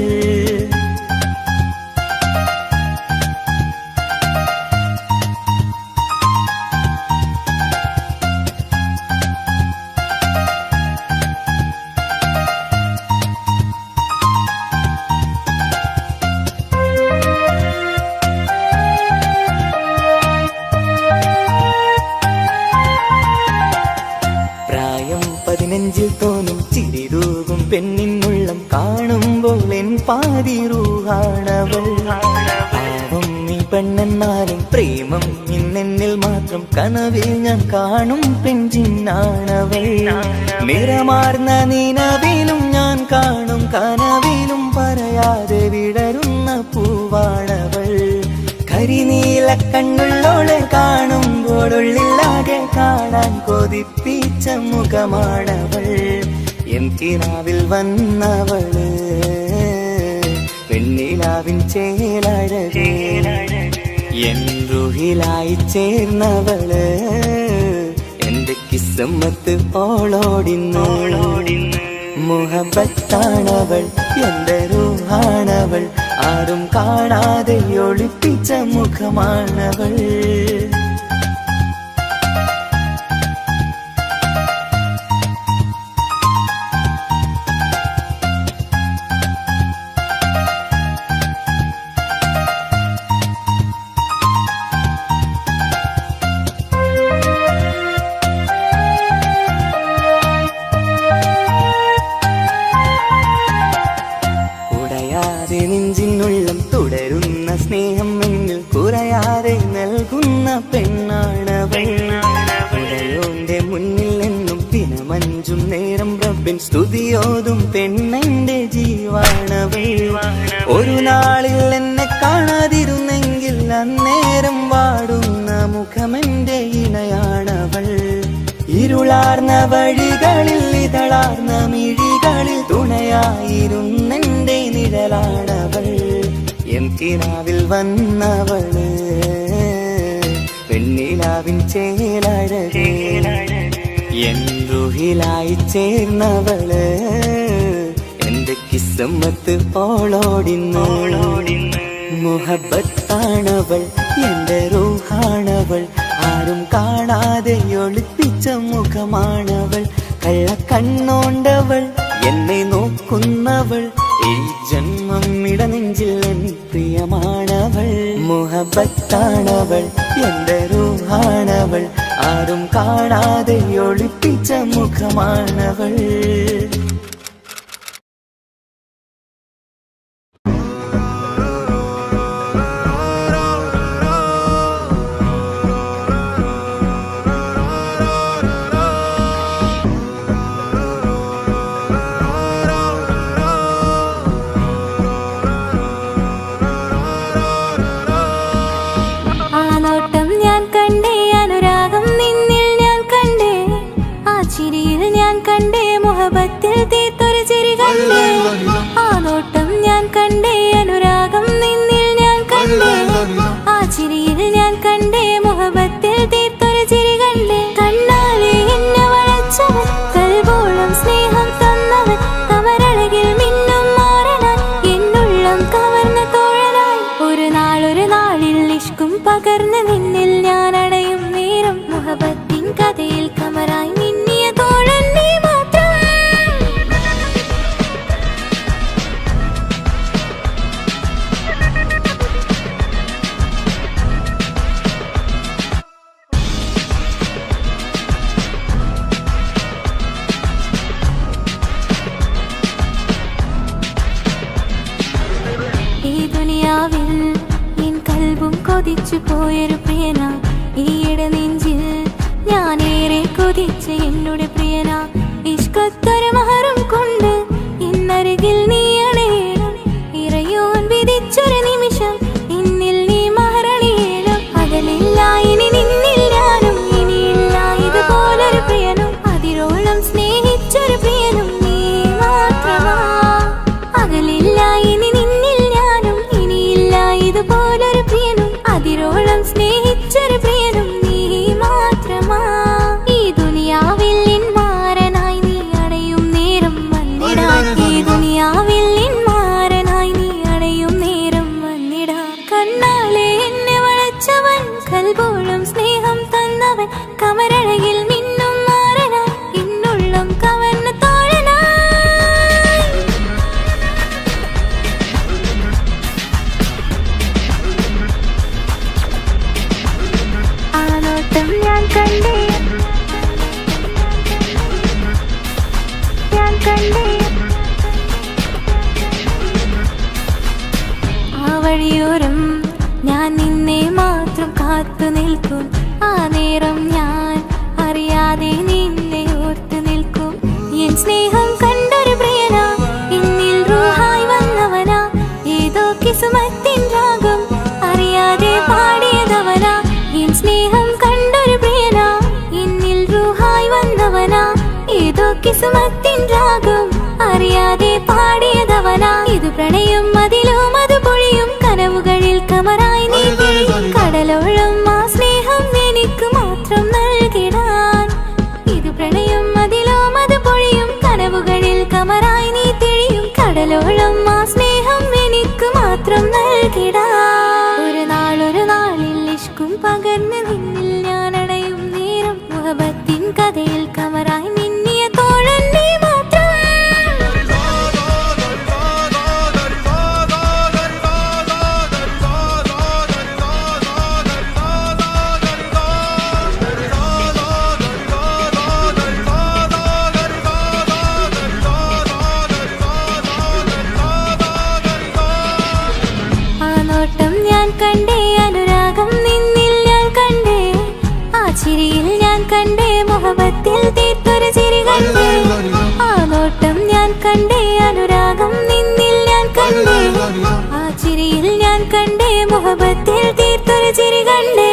നെഞ്ചിൽ തോന്നും ചിരിതൂകും പെണ്ണിനുള്ളം കാണുമ്പോൾ എൻ പാതി റൂഹാണവൾ പാവം നീ പെണ്ണെന്നാലും പ്രേമം ഇന്നെന്നിൽ മാത്രം കനവിൽ ഞാൻ കാണും പെഞ്ചിന്നാണവൾ നിറമാർന്ന നിലവിലും ഞാൻ കാണും കനവിലും പറയാതെ വിടരുന്ന പൂവാണവൾ കരിനീല കണ്ണുള്ളോളെ കാണുമ്പോഴുള്ളിലാകെ കാണാൻ കൊതിപ്പിച്ച മുഖമാണവൾ എൻ കിനാവിൽ വന്നവള് വെണ്ണിലാവിൻ ചേലഴകേ എൻ റുഹിലായി ചേർന്നവള് എന്റെ കിസ്മത്ത് ഓളോടിന്ന് മുഹബത്താണവൾ എന്റെ റൂഹാണവൾ ആരും കാണാതെ ഒളിപ്പിച്ച മുഖമാണവൾ നെഞ്ചിനുള്ളം തുടരുന്ന സ്നേഹം എന്നിൽ കുറയാതെ നൽകുന്ന പെണ്ണാണവൾ ഉടയോന്റെ മുന്നിൽ എന്നും ദിനമഞ്ചും നേരം റബ്ബിൻ സ്തുതിയോതും പെണ്ണെന്റെ ജീവാണവൾ ഒരു നാളിൽ എന്നെ കാണാതിരുന്നെങ്കിൽ അന്നേരം വാടുന്ന മുഖമെന്റെ ഇണയാണവൾ ഇരുളാർന്ന വഴികളിൽ ഇതളാർന്ന മിഴികളിൽ തുണയായിരുന്നെന്റെ നിഴലാണവൾ എൻ കിനാവിൽ വന്നവള് വെണ്ണിലാവിൻ ചേലഴകേ എൻ റുഹിലായി ചേർന്നവള് എന്റെ കിസ്മത്ത് ഓളോടിന്ന് മുഹബത്താണവൾ എന്റെ റൂഹാണവൾ ആരും കാണാതെ ഒളിപ്പിച്ച മുഖമാണവൾ കള്ളക്കണ്ണോണ്ടവൾ എന്നെ നോക്കുന്നവൾ ഈ ജന്മം ഇടനെഞ്ചിൽ എൻ പ്രിയമാണവൾ മുഹബത്താണവൾ എന്റെ റൂഹാണവൾ ആരും കാണാതെ ഒളിപ്പിച്ച മുഖമാണവൾ പകർന്ന് നിന്നിൽ ഞാൻ അടയും നേരം മുഹബത്തിൻ കഥയിൽ കമറായി മിന്നിയ തോഴൻ നീ മാത്രം ഈ ദുനിയാവിൽ കൊതിച്ചു പോയൊരു പ്രിയന ഈയിട നെഞ്ചിൽ ഞാനേറെ കൊതിച്ച എന്നോട് പ്രിയന ഇഷ്കത്തൊരു മഹറും കൊണ്ട് ഇന്നരികിൽ നീ അണയണം ഇറയോൻ വിധിച്ചൊരു നിമിഷം ഇന്നിൽ നീ മഹറണിയേണം അകലില്ല ഇനി നിന്നിൽ ഞാനും ഇനിയില്ല ഇതുപോലൊരു പ്രിയനും അതിരോളം സ്നേഹിച്ചൊരു പ്രിയനും നീ മാത്രമാ അകലില്ല ഇനി നിന്നിൽ ഞാനും ഇനിയില്ല ഇതുപോലൊരു പ്രിയനും അതിരോളം സ്നേഹിച്ചൊരു പ്രിയനും നീ മാത്രമാ ഈ ദുനിയാവിൽ മാരനായി നീ അടയും നേരം വന്നിടാൻ ഈ ദുനിയാവിൽ മാരനായി നീ അടയും നേരം വന്നിടാൻ കണ്ണാലെ എന്നെ വളച്ചവൻ കൽബോളം സ്നേഹം തന്നവൻ കമരഴകിൽ മിന്നും മാരനായി എന്നുള്ളം കവർന്ന തോഴനായി ഞാൻ കണ്ടേ ആ വഴിയോരം ഞാൻ നിന്നെ മാത്രം കാത്തു നിൽക്കും ആ നേരം ഞാൻ അറിയാതെ നിന്നെ ഓർത്തു നിൽക്കും എൻ സ്നേഹം കണ്ടൊരു പ്രിയന എന്നിൽ റൂഹായി വന്നവനാ ഏതോ കിസ്മത്തിൻ രാഗം അറിയാതെ പാടിയതവനാ എൻ സ്നേഹം കണ്ടൊരു പ്രിയന എന്നിൽ റൂഹായി വന്നവനാ ഏതോ കിസുമത്തിൻ രാഗം അറിയാതെ പാടിയതവനാ. ഇത് പ്രണയം അതിലും അത് പൊഴിയും കനവുകളിൽ കമറായി നീ തിരിയും കടലോളം ആ സ്നേഹം എനിക്ക് മാത്രം നൽകിടാൻ. ഇത് പ്രണയം അതിലും അത് പൊഴിയും കനവുകളിൽ കമറായി നീ തിരിയും കടലോളം ആ സ്നേഹം എനിക്ക് മാത്രം നൽകിടാൻ. ഒരു നാളിൽ ഇഷ്കും പകർന്ന് നിന്നിൽ ഞാൻ അടയും നേരം മുഹബത്തിൻ കഥയിൽ കമറായി മിന്നിയ തോഴൻ നീ മാത്രം. ആ നോട്ടം ഞാൻ കണ്ടേ, അനുരാഗം നിന്നിൽ ഞാൻ കണ്ടേ, ആ ചിരിയിൽ ഞാൻ കണ്ടേ, മുഹബത്തിൽ തീർത്തൊരു ചിരി കണ്ടേ. ആ നോട്ടം ഞാൻ കണ്ടേ, അനുരാഗം നിന്നിൽ ഞാൻ കണ്ടേ, ആ ചിരിയിൽ ഞാൻ കണ്ടേ, മുഹബത്തിൽ തീർത്തൊരു ചിരി കണ്ടേ.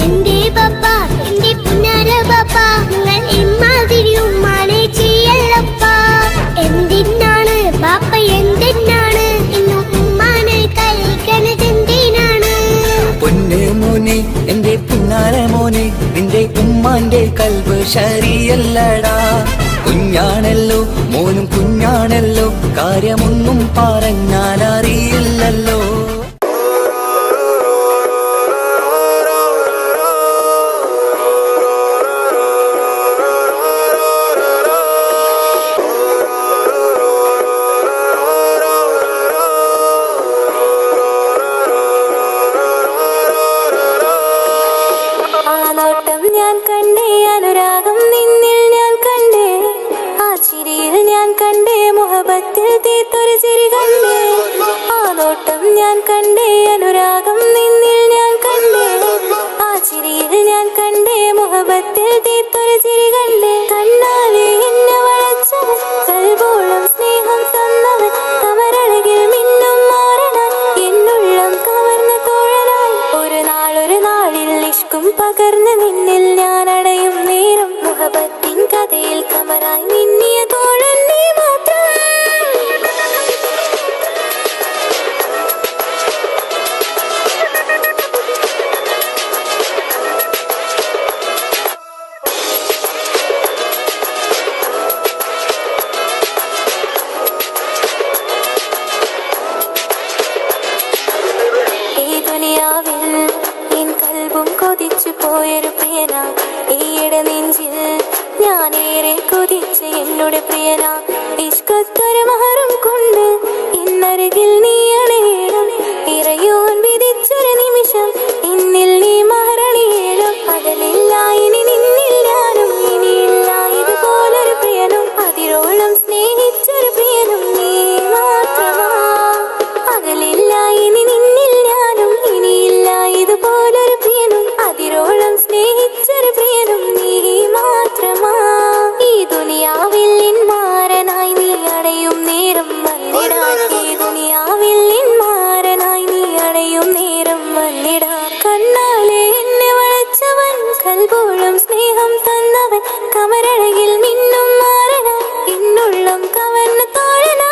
എന്റെ പപ്പ, എന്റെ പുന്നാര പപ്പ, നിങ്ങൾ ഇമ്മാതിരി ഉമ്മാനെ ചെയ്യല്ലപ്പ. എന്തിനാണ് പാപ്പ, എന്തിനാണ് ഇന്നും ഉമ്മാനെ കഴിക്കണതെന്തിനാണ്? പൊന്നെ മോനെ എന്റെ പിന്നാലെ മോനെ, നിന്റെ ഉമ്മാന്റെ കൽബ് ശരിയല്ലടാ. കുഞ്ഞാണല്ലോ മോനും കുഞ്ഞാണല്ലോ, കാര്യമൊന്നും പറഞ്ഞാൽ അറിയില്ലല്ലോ. ആ നോട്ടം ഞാൻ കണ്ടേ, അനുരാഗം നിന്നിൽ ഞാൻ കണ്ടേ, ആ ചിരിയിൽ ഞാൻ കണ്ടേ, മുഹബത്തിൽ തീർത്തൊരു ചിരി കണ്ടേ. ആ നോട്ടം ഞാൻ കണ്ടേ, അനുരാഗം നിന്നിൽ ഞാൻ കണ്ടേ, ആ ചിരിയിൽ ഞാൻ കണ്ടേ, മുഹബത്തിൽ തീർത്തൊരു ചിരി കണ്ടേ. കണ്ണാലെ എന്നെ വളച്ചവൻ, കൽബോളം സ്നേഹം തന്നവൻ, കമരഴകിൽ മിന്നും മാറനാൻ എന്നുള്ളം കവർന്ന തോഴനായി. ഒരു നാളിൽ ഇഷ്കും പകർന്ന് നിന്നിൽ ഞാൻ അടയും നേരം മുഹബത്തിൻ കഥയിൽ കമറായി മിന്നിയ തോഴൻ നീ മാത്രം. ഈ ദുനിയാവിൽ എൻ കൽബും കൊതിച്ചു പോയൊരു പ്രിയന, ഈയിടെ നെഞ്ചിൽ ഞാനേറെ കൊതിച്ച് എന്നോട് പ്രിയന. ഇഷ്കത്തൊരു മഹറും കൊണ്ട് ഇന്നരികിൽ നീ അണയണം, ഇറയോൻ വിധിച്ചൊരു നിമിഷം ഇന്നിൽ നീ മഹറണിയേണം. അകലില്ല ഇനി നിന്നിൽ ഞാനും, ഇനിയില്ല ഇതുപോലൊരു പ്രിയനും, അതിരോളം സ്നേഹിച്ചൊരു പ്രിയനും നീ മാത്രമാ. അകലില്ല ഇനി നിന്നിൽ ഞാനും, ഇനിയില്ല ഇതുപോലൊരു പ്രിയനും, അതിരോളം സ്നേഹിച്ചൊരു പ്രിയനും നീ മാത്രമാ. ഈ ദുനിയാവിൽ മാരനായി നീ അടയും നേരം വന്നിടാൻ, ഈ ദുനിയാവിൽ മാരനായി നീ അടയും നേരം വന്നിടാൻ. കണ്ണാലെ എന്നെ വളച്ചവൻ, കൽബോളം സ്നേഹം തന്നവൻ, കമരഴകിൽ മിന്നും മാറനായി എന്നുള്ളം കവർന്ന തോഴനായി.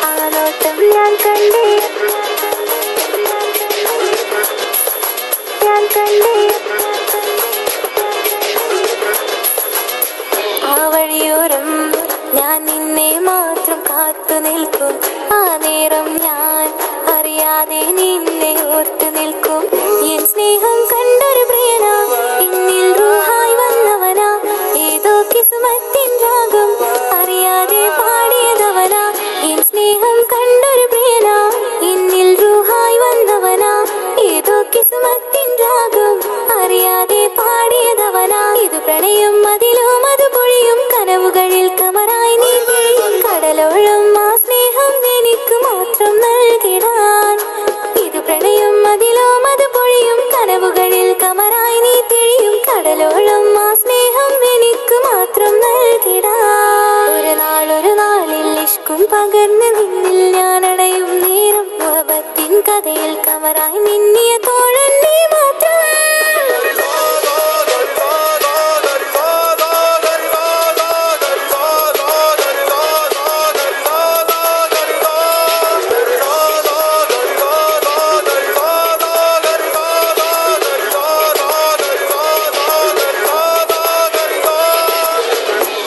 ആ നോട്ടം ഞാൻ കണ്ടേ, ഞാൻ കണ്ടേ, ആ വഴിയോരം ഞാൻ നിന്നെ മാത്രം കാത്തു നിൽക്കും. ആ നേരം ഞാൻ അറിയാതെ നിന്നെ ഓർത്തു നിൽക്കും. എൻ സ്നേഹം കണ്ടൊരു പ്രിയന, എന്നിൽ റൂഹായി വന്നവനാ, ഏതോ കിസുമത്തിൻ രാഗം അറിയാതെ പാടിയതവനാ. എൻ സ്നേഹം കണ്ടൊരു പ്രിയന, എന്നിൽ റൂഹായി വന്നവനാ, ഏതോ കിസുമത്തിൻ രാഗം അറിയാതെ പാടിയതവനാ. ഇത് പ്രണയം അതിലും അത് പൊഴിയും കനവുകളിൽ കമറായി നീ തിരിയും കടലോളം ആ സ്നേഹം എനിക്ക് മാത്രം നൽകിടാൻ. ഇത് പ്രണയം അതിലും അത് പൊഴിയും കനവുകളിൽ പകർന്ന് നിന്നിൽ ഞാൻ അടയും നേരം മുഹബത്തിൻ കഥയിൽ കമറായി മിന്നിയ തോഴൻ നീ മാത്രം.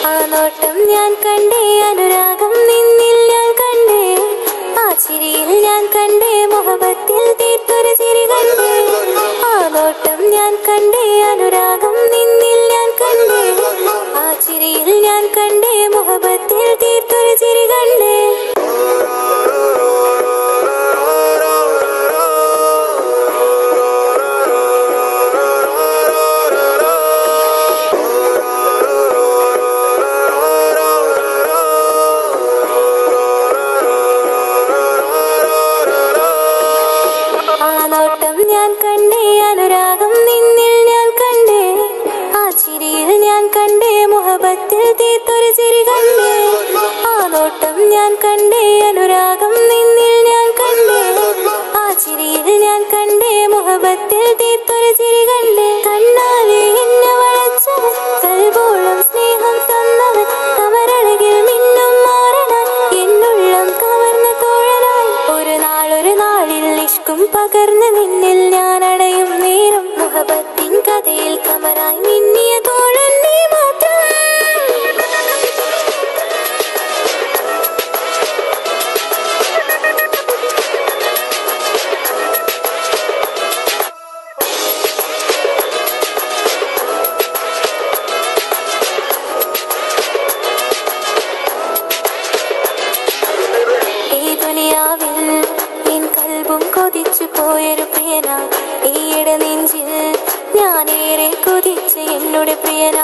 ആ നോട്ടം ഞാൻ കണ്ടേ, അനുരാഗം നിന്നിൽ ഞാൻ കണ്ടേ, ആ ചിരിയിൽ ഞാൻ കണ്ടേ, മുഹബത്തിൽ തീർത്തൊരു ചിരി കണ്ടേ. ആ നോട്ടം ഞാൻ കണ്ടേ, അനുരാഗം നിന്നിൽ ഞാൻ കണ്ടേ, ആ ചിരിയിൽ ഞാൻ കണ്ടേ, മുഹബത്തിൽ തീർത്തൊരു ചിരി കണ്ടേ. ആ നോട്ടം ഞാൻ കണ്ടേ, അനുരാഗം നിന്നിൽ ഞാൻ കണ്ടേ, ആ ചിരിയിൽ ഞാൻ കണ്ടേ, മുഹബത്തിൽ തീർത്തൊരു ചിരി കണ്ടേ. ആ നോട്ടം ഞാൻ കണ്ടേ, അനുരാഗം നിന്നിൽ ഞാൻ കണ്ടേ, ആ ചിരിയിൽ ഞാൻ കണ്ടേ, മുഹബത്തിൽ തീർത്തൊരു ചിരി കണ്ടേ. കണ്ണാലെ എന്നെ വളച്ചവൻ, കൽബോളം സ്നേഹം തന്നവൻ, കമരഴകിൽ മിന്നും മാറനാൻ, എന്നുള്ളം കവർന്ന തോഴനായി. ഒരു നാളിൽ ഇഷ്കും പകർന്ന് നിന്നിൽ ഞാൻ അടയും നേരം മുഹബത്തിൻ കഥയിൽ കമറായി മിന്നിയ തോഴൻ നീ മാത്രം. ഈ ദുനിയാവിൽ എൻ കൽബും കൊതിച്ചു പോയൊരു പ്രിയന, ഈയിടെ നെഞ്ചിൽ ഞാനേറെ കൊതിച്ച് എന്നോട് പ്രിയന.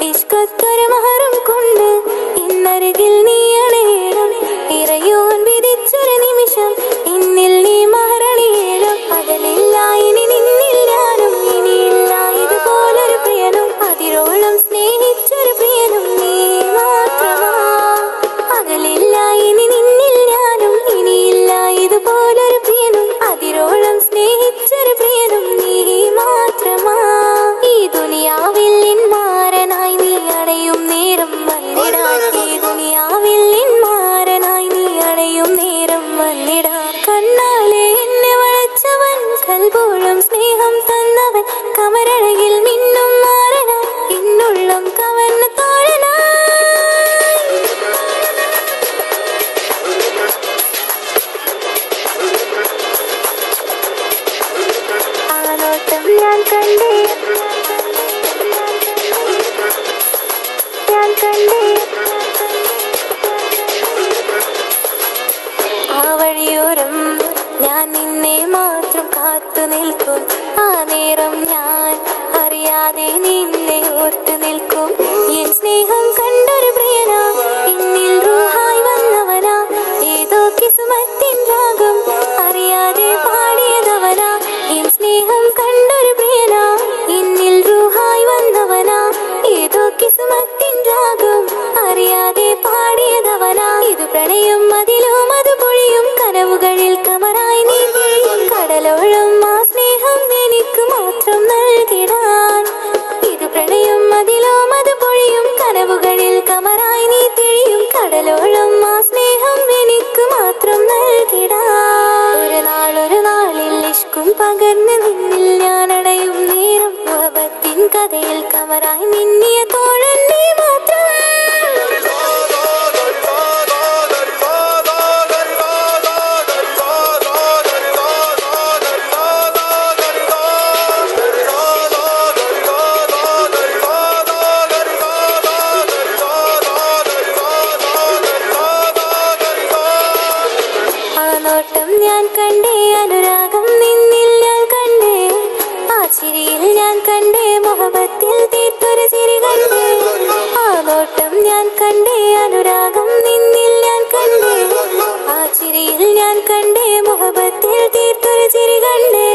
ഇഷ്കത്തൊരു മഹറും കൊണ്ട് ഇന്നരികിൽ നീ അണയണം, ഇറയോൻ വിധിച്ചൊരു നിമിഷം ഇന്നിൽ നീ മഹറണിയേണം. അകലില്ല ഇനി നിന്നിൽ ഞാനും, ഇനിയില്ല ഇതുപോലൊരു പ്രിയനും, അതിരോളം സ്നേഹിച്ചൊരു പ്രിയനും നീ മാത്രമാ. അകലില്ല ഇനി നിന്നിൽ ഞാനും, ഇനിയില്ല ഇതുപോലൊരു പ്രിയനും, അതിരോളം സ്നേഹിച്ചൊരു പ്രിയനും നീ മാത്രമാ. ഈ ദുനിയാവിൽ മാരനായി നീ അടയും നേരം വന്നിടാൻ, ഈ ദുനിയാവിൽ മാരനായി നീ അടയും നേരം വന്നിടാൻ. കണ്ണാലെ എന്നെ വളച്ചവൻ, കൽബോളം സ്നേഹം തന്നവൻ, കമരഴകിൽ മിന്നും മാറനാൻ, എന്നുള്ളം കവർന്ന തോഴനായി. ആ നോട്ടം ഞാൻ കണ്ടേ, ഞാൻ കണ്ടേ, ആ വഴിയോരം ഞാൻ നിന്നെ മാത്രം കാത്തു നിൽക്കും. ആ നേരം ഞാൻ അറിയാതെ നിന്നെ ഓർത്തു നിൽക്കും. എൻ സ്നേഹം കണ്ടൊരു പ്രിയന, എന്നിൽ റൂഹായി വന്നവനാ, ഏതോ കിസ്മത്തിൻ രാഗം അറിയാതെ പാടിയതവനാ. എൻ സ്നേഹം കണ്ടൊരു പ്രിയന, എന്നിൽ റൂഹായി വന്നവനാ, ഏതോ കിസ്മത്തിൻ രാഗം അറിയാതെ പാടിയതവനാ. ഇത് പ്രണയം അതിലും അത് പൊഴിയും കനവുകളിൽ കമറായി നീ പൊഴിയും, കടലോളം ആ സ്നേഹം എനിക്ക് മാത്രം നൽകിടാൻ. ഇത് പ്രണയം അതിലും അത് പൊഴിയും കനവുകളിൽ കമറായി നീ തെളിയും, കടലോളം ആ സ്നേഹം എനിക്ക് മാത്രം നൽകിടാൻ. ഒരു നാളിൽ ഇഷ്കും പകർന്ന് നിന്നിൽ ഞാൻ അടയും നേരം മുഹബത്തിൻ കഥയിൽ കമറായി മിന്നിയ തോഴൻ നീ മാത്രം. ആ നോട്ടം ഞാൻ കണ്ടേ, അനുരാഗം നിന്നിൽ ഞാൻ കണ്ടേ, ആ ചിരിയിൽ ഞാൻ കണ്ടേ, മുഹബത്തിൽ തീർത്തൊരു ചിരി കണ്ടേ. ആ നോട്ടം ഞാൻ കണ്ടേ, അനുരാഗം നിന്നിൽ ഞാൻ കണ്ടേ, ആ ചിരിയിൽ ഞാൻ കണ്ടേ, മുഹബത്തിൽ തീർത്തൊരു ചിരി കണ്ടേ.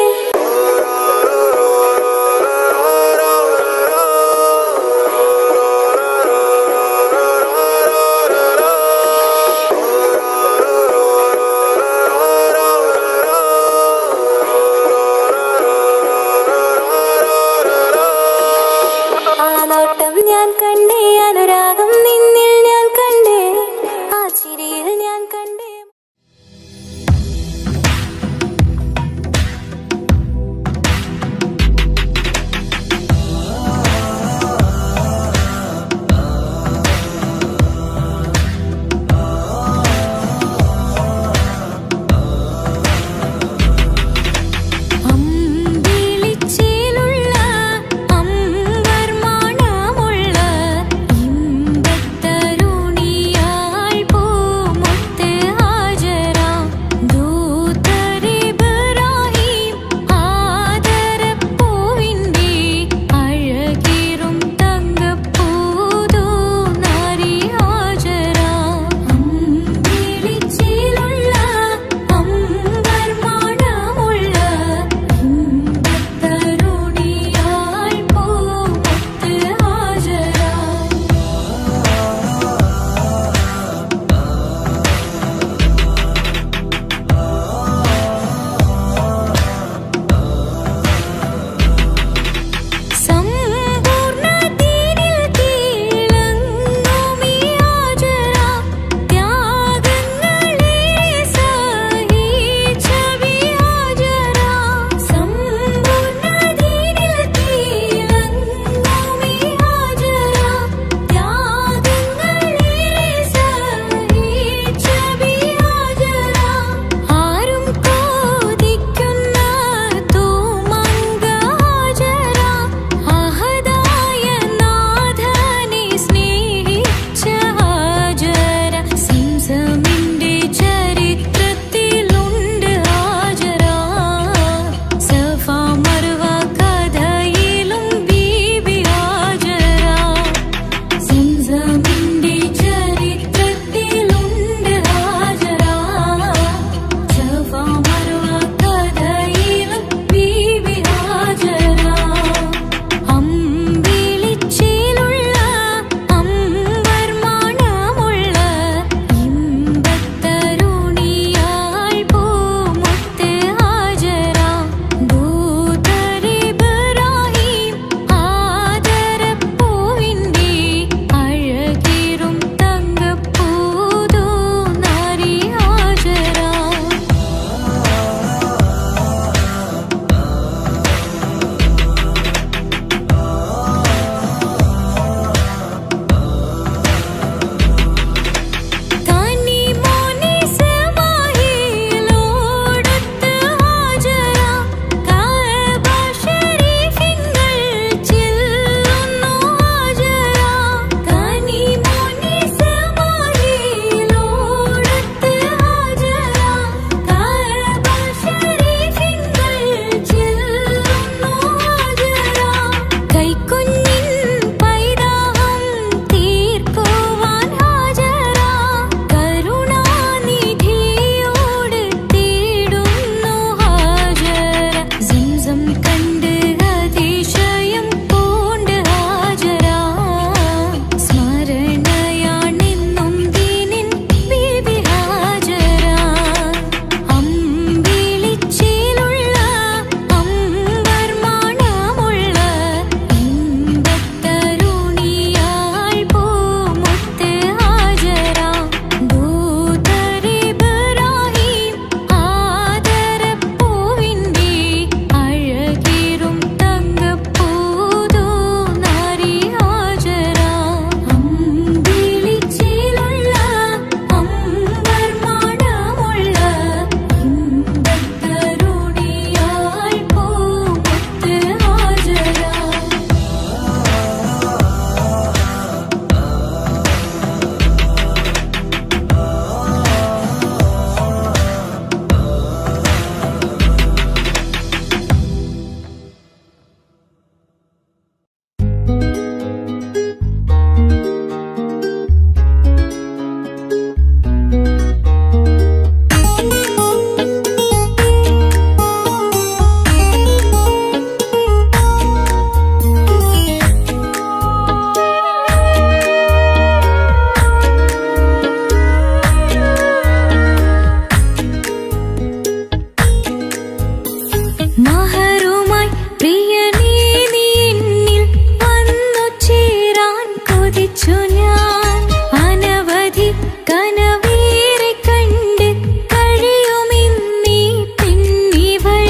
ഞാൻ അനവധി കനവേറെ കണ്ട് കഴിയുമിന്നീ പെണ്ണിവൾ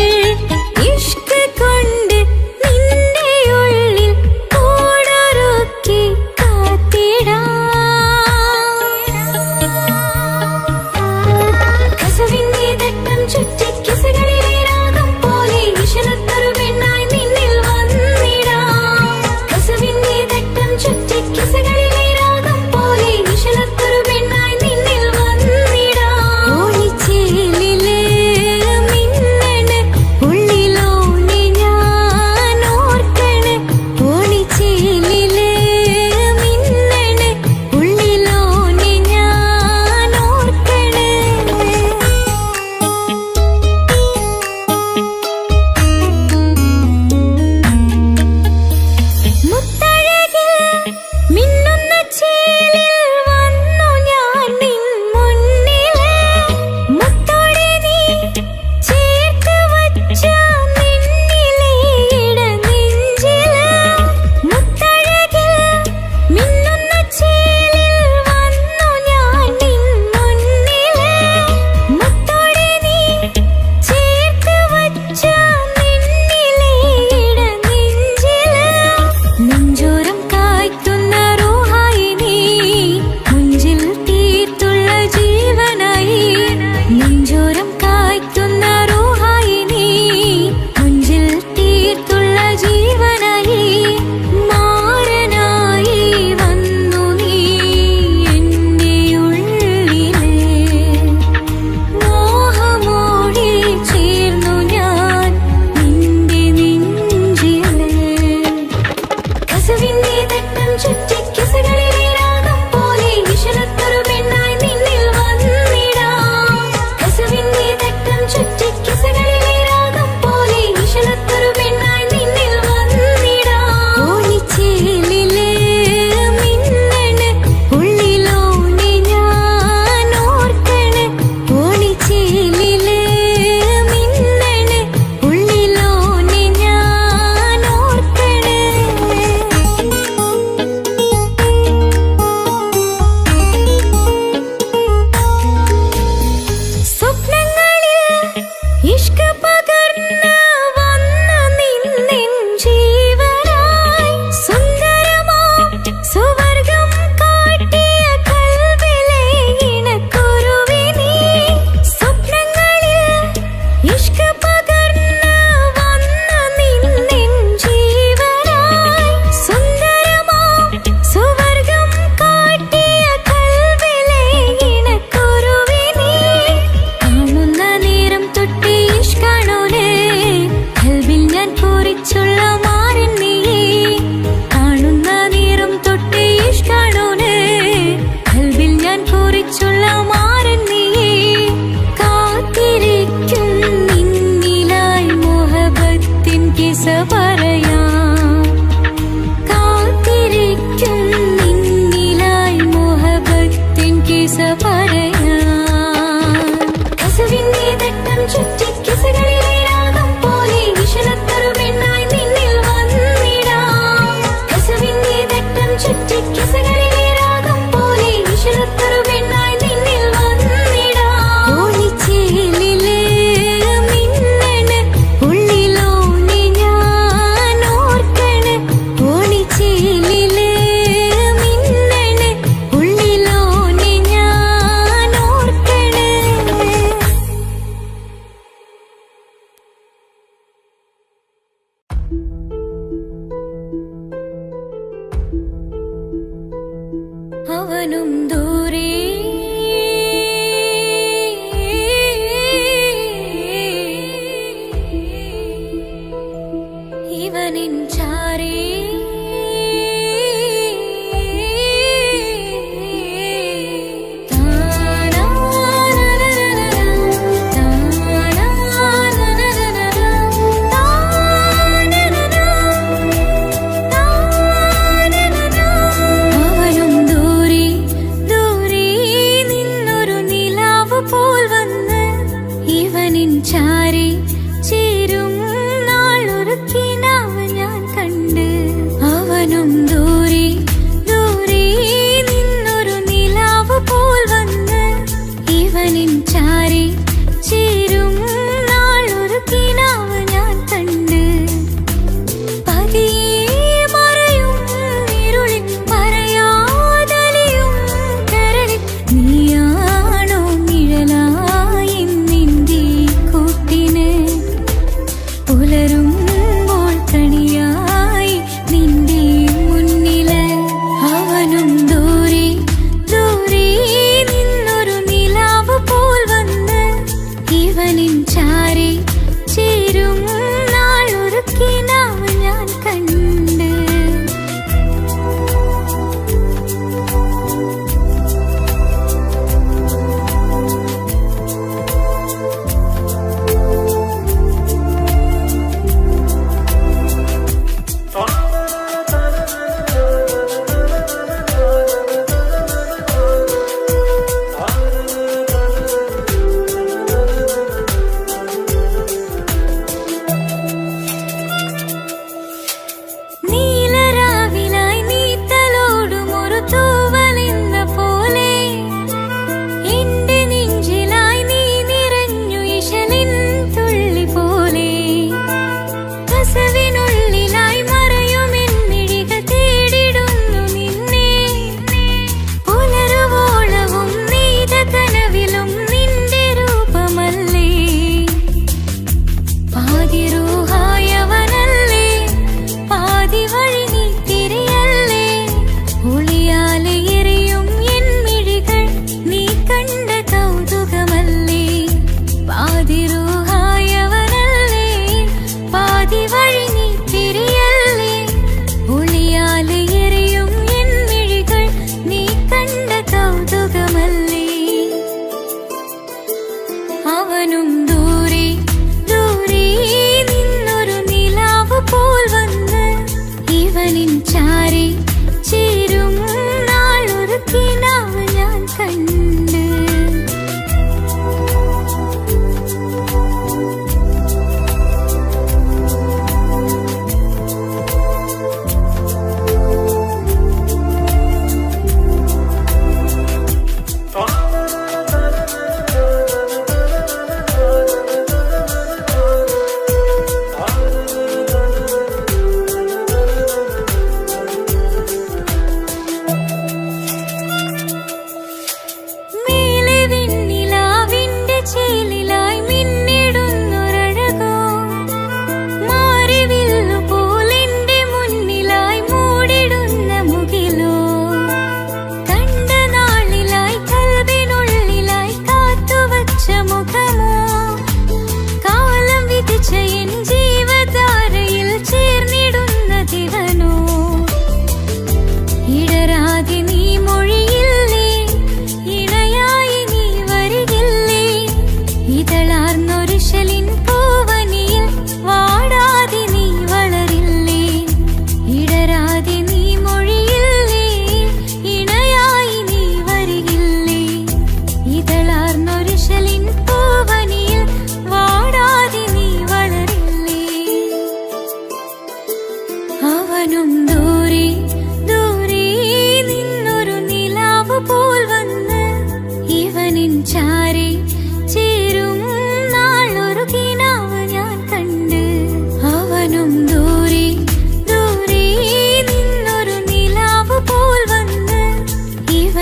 ഇഷ്ക് കൊണ്ട് നിന്റെ ഉള്ളിൽ കൂടൊരുക്കി കാത്തിടാം. കസവിന്റെ തട്ടം ചുറ്റി കിസകളിലെ രാഗം പോലെ ഇശലത്തൊരു പെണ്ണായി നിന്നിൽ വന്നിടാം. കസവിന്റെ തട്ടം ചുറ്റി കിസകളിലെ രാഗം പോലെ ഇശലത്തൊരു പെണ്ണായി നിന്നിൽ വന്നിടാം. ഓണിച്ചേലിലെ മിന്നണ് ഉള്ളിലോനെ ഞാൻ ഓർക്കണ്. ഓണിച്ചേലിലെ മിന്നണ് ഉള്ളിലോനെ ഞാൻ ഓർക്കണ്. മുത്തഴകിൽ മിന്നുന്ന ചേലിൽ വന്നു ഞാൻ നിൻ മുന്നില്. മുത്തോടെ നീ ചേർത്ത് വച്ച നിന്നിലെ ഇടനെഞ്ചില്. മുത്തഴകിൽ മിന്നുന്ന ചേലിൽ വന്നു ഞാൻ നിൻ മുന്നില്. മുത്തോടെ നീ ചേർത്ത് വച്ച നിന്നിലെ ഇടനെഞ്ചില്. നെഞ്ചോരം കായ്ക്കുന്ന റൂഹായി നീ മുഞ്ചിൽ തീർത്തുള്ള ജീവനായി. നെഞ്ചോരം കായ്ക്കുന്ന റൂഹായി നീ മുഞ്ചിൽ തീർത്തുള്ള ജീവനായി. മാരനായി വന്നു നീ എൻ്റെ ഉള്ളില്. മോഹമോടെ ചേർന്നു ഞാൻ നിന്റെ നെഞ്ചില്. കസവിന്റെ തട്ടം ചുറ്റി കിസകളിലെ രാഗം പോലെ ഇശലത്തൊരു പെണ്ണായി നിന്നിൽ വന്നിടാം. കസവിന്റെ തട്ടം ചുറ്റി കിസകളിലെ രാഗം പോലെ ഇശലത്തൊരു പെണ്ണായി നിന്നിൽ വന്നിടാം. ഓണിച്ചേലിലെ മിന്നണ് ഉള്ളിലോനെ ഞാൻ ഓർക്കണ്. ഓണിച്ചേലിലെ മിന്നണ് ഉള്ളിലോനെ ഞാൻ ഓർക്കണ്. സ്വപ്നങ്ങളിൽ ഇഷ്ക് പകർന്ന് വന്ന നിന്നെൻ ജീവനായി. സുന്ദരമാം സുവർഗം കാട്ടിയ കൽവിലെ ഇണക്കുരുവി നീ. സ്വപ്നങ്ങളിൽ ഇഷ്ക് പകർന്ന് വന്ന നിന്നെൻ ജീവനായി. സുന്ദരമാം സുവർഗം കാട്ടിയ കൽവിലെ ഇണക്കുരുവി നീ. കാണുന്ന നേരം തൊട്ട് ഇഷ്കാണോനെ കൽവിൽ ഞാൻ കുറിച്ചുള്ള മാരൻ നീയേ. കാണുന്ന നേരം തൊട്ട് ഇഷ്കാണോനെ കൽവിൽ ഞാൻ കുറിച്ചുള്ള മാരൻ നീയേ. കാത്തിരിക്കും നിന്നിലായി മുഹബത്തിൻ കിസ പറയാം. കാത്തിരിക്കും നിന്നിലായി മുഹബത്തിൻ കിസ പറയാം. കസവിന്റെ തട്ടം ചുറ്റി കിസകളിലെ രാഗം പോലെ ഇശലത്തൊരു പെണ്ണായി നിന്നിൽ വന്നിടാം. കസവിന്റെ തട്ടം ചുറ്റി കിസകളിലെ രാഗം പോലെ ഇശലത്തൊരു പെണ്ണായി നിന്നിൽ വന്നിടാം. ഓണിച്ചേലിലെ മിന്നണ് ഉള്ളിലോനെ ഞാൻ ഓർക്കണ്. ഓണിച്ചേലിലെ മിന്നണ് ഉള്ളിലോനെ ഞാൻ ഓർക്കണ്. അവനും ദൂരെ ഇവനിൻ ചാരേ. അവനും ദൂരെ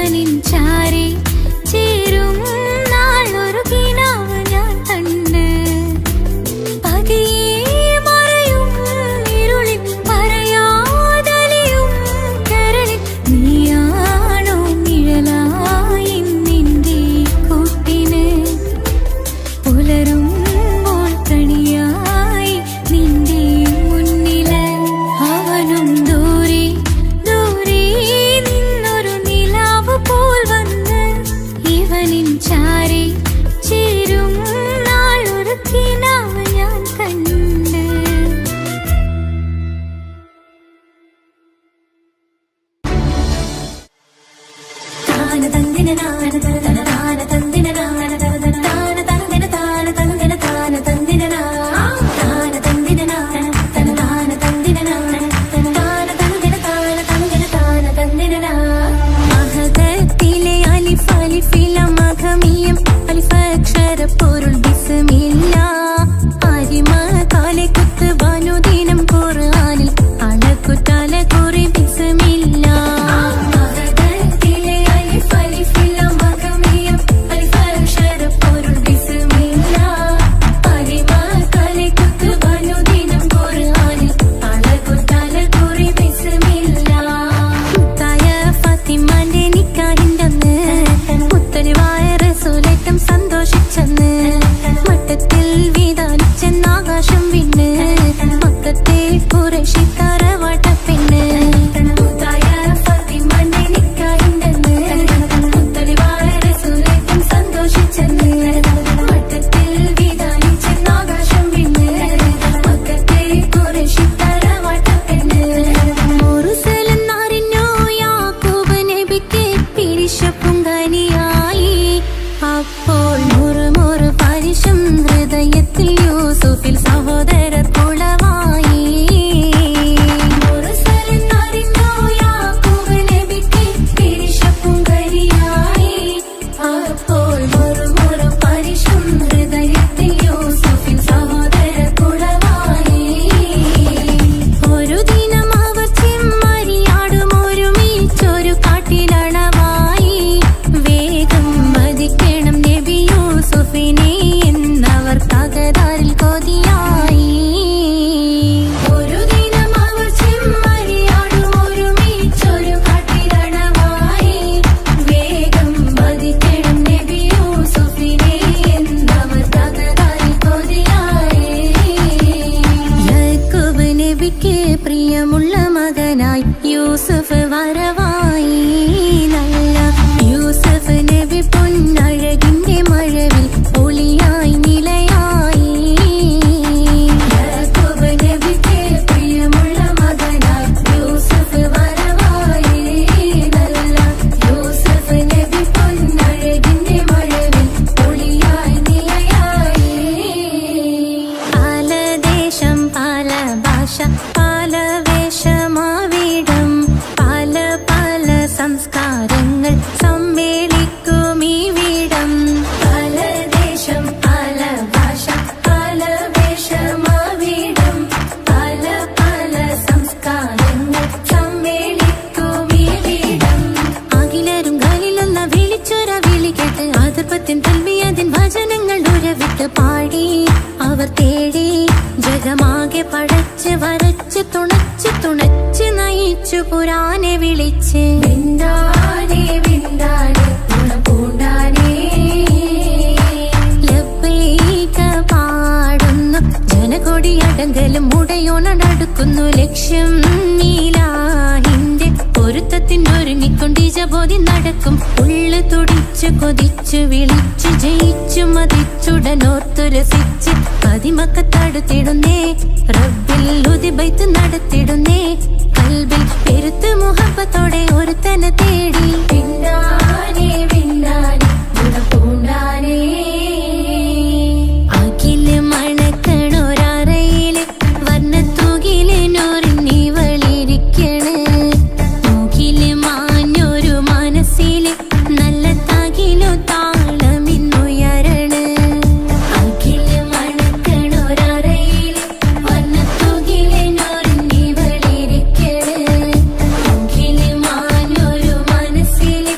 ഇവനിൻ ചാരി ചേരും നാളൊരു കിനാവ് ഞാൻ കണ്ട് പതിയെ മറയും ഇരുളിൽ പറയാതലിയും കരളിൽ നീയാണോ നിഴലായി നിന്റെ കൂട്ടിന് പുലരുമ്പോൾ കണിയായി നിന്റെ മുന്നില് അവനും ദൂരെ ദൂരെ നിന്നൊരു നിലാവ് പോൽ വന്ന് ഇവനിൻ ചാരി ചേരും നാളൊരു കിനാവ് ഞാൻ കണ്ട് താന തന്ദിന നാന തന താന തന്ദിന നാന തന താന തന്ദിന താന തന്ദിന താന തന്ദിന താന തന്ദിന നാന തന താന തന്ദിന നാന തന താന തന്ദിന താന തന്ദിന താന തന്ദിന മഹദത്തിലെ അലിഫ് അലിഫില മഖമിയം അലിഫ് അക്ഷര പൊരുൾ ബിസ്മില്ല ആരിമ കാലെ കുത്ത് വനുദിനം ഖുർആനിൽ അളക്കുതല കുറി ബിസ്മില്ല മഹദത്തിലെ അലിഫ് അലിഫില മഖമിയം അലിഫ് അക്ഷര പൊരുൾ ബിസ്മില്ല ആരിമ കാലെ കുത്ത് വനുദിനം ഖുർആനിൽ അളക്കുതല കുറി ബിസ്മില്ല മുത്തായ ഫാത്തിമാന്റെ നിക്കാഹിന്റന്ന് മുത്തലിവായ റസൂലേറ്റം സന്തോഷിച്ചെന്ന് മട്ടത്തിൽ വീതാലിച്ചെന്നാകാശം വിണ്ണ് മക്കത്തെ ഖുറൈശി തറവാട്ടപ്പെണ്ണ് മുത്തായ ഫാത്തിമാന്റെ നിക്കാഹിന്റന്ന് മുത്തലിവായ റസൂലേറ്റം സന്തോഷിച്ചെന്ന് മട്ടത്തിൽ വീതാലിച്ചെന്നാകാശം വിണ്ണ് മക്കത്തെ ഖുറൈശി തറവാട്ടപ്പെണ്ണ് മുറുസലെന്നറിഞ്ഞു യാക്കൂബ് നബിക്ക് പിരിശപ്പുങ്കനിയായി അപ്പോൾ മുറുമുറു പരിശം ഹൃദയത്തിൽ യൂസുഫിൽ സഹോദരർ കുളവായി മുറുസലെന്നറിഞ്ഞു യാക്കൂബ് നബിക്ക് പിരിശപ്പുങ്കനിയായി അപ്പോൾ മുറുമുറു പരിശം ഹൃദയത്തിൽ യൂസുഫിൽ സഹോദരർ കുളവായി ഒരു ദിനം അവർ ചെമ്മരിയാടും ഒരുമിച്ചൊരു കാട്ടിലണവായി വേഗം വധിക്കണം നബി യൂസുഫിനെ എന്നവർ തകരാറിൽ കൊതിയായി ഒരു ദിനം അവർ ചെമ്മരിയാടും ഒരുമിച്ചൊരു കാട്ടിലണവായി വേഗം വധിക്കണം നബി യൂസുഫിനെ എന്നവർ തകരാറിൽ കൊതിയായി യാക്കൂബ് നബിക്ക് പ്രിയമുള്ള മകനായി യൂസുഫ് വരവായി നല്ല യൂസുഫ് നബി പൊന്നഴകിന്റെ മഴവിൽ ഒളിയായി നിലയായി യാക്കൂബ് നബിക്ക് പ്രിയമുള്ള മകനായി യൂസുഫ് വരവായി നല്ല യൂസുഫ് നബി പൊന്നഴകിന്റെ മഴവിൽ ഒളിയായി നിലയായി പല ദേശം പല ഭാഷ പല വേഷമാവിടം പല പല സംസ്കാരങ്ങൾ സമ്മേളിക്കും ഈ വീടം പല ദേശം പല ഭാഷ പല വേഷമാവിടം പല പല സംസ്കാരങ്ങൾ സമ്മേളിക്കും ഈ വീടം അഖിലരും ഖലീലല്ല വിളിച്ചൊര വിളി കേട്ട് ആദർഭത്തിൻ തൽബിയത്തിൻ വചനങ്ങൾ ഉരവിട്ട് പാടി അവർ തേടി ജഗമാകെ പടച്ച് വരച്ച് തുണച്ച് തുണച്ച് നയിച്ചു പുരാനെ വിളിച്ച് വിന്ദാനെ വിന്ദാനെ ഗുണപൂണ്ടാനേ ലബ്ബൈക പാടുന്നു ജനകൊടിയടങ്കലും മുടയോണടുക്കുന്നു ലക്ഷ്യം നീലാഹിന്റെ പൊരുത്തത്തിനൊരുങ്ങിക്കൊണ്ടിജബോധി നടക്കും ഉള്ളു തുടിച്ചു കൊതിച്ചു വിളിച്ചു ജയിച്ചു മതിച്ചുടനോർത്തു രസിച്ച് പതിമക്കത്തടുത്തിടുന്നേ റബ്ബിൽ ഉദിബൈത്ത് നടത്തിടുന്നേ കൽബിൽ പെരുത്ത് മുഹബത്തോടെ ഒരുത്തനെ തേടി പിന്നാനെ പിന്നാനെ ഗുണപൂണ്ടാനേ അഖില് മണക്കണൊരറയില് വർണ്ണത്തൂകില് നൂറിനിവളിരിക്കണ് തൂകില് മാഞ്ഞൊരു മനസ്സില് നല്ല തകിലു താളമിന്നുയരണ അഖില് മണക്കണൊരറയില് വർണ്ണത്തൂകില് നൂറിനിവളിരിക്കണ് തൂകില് മാഞ്ഞൊരു മനസ്സില്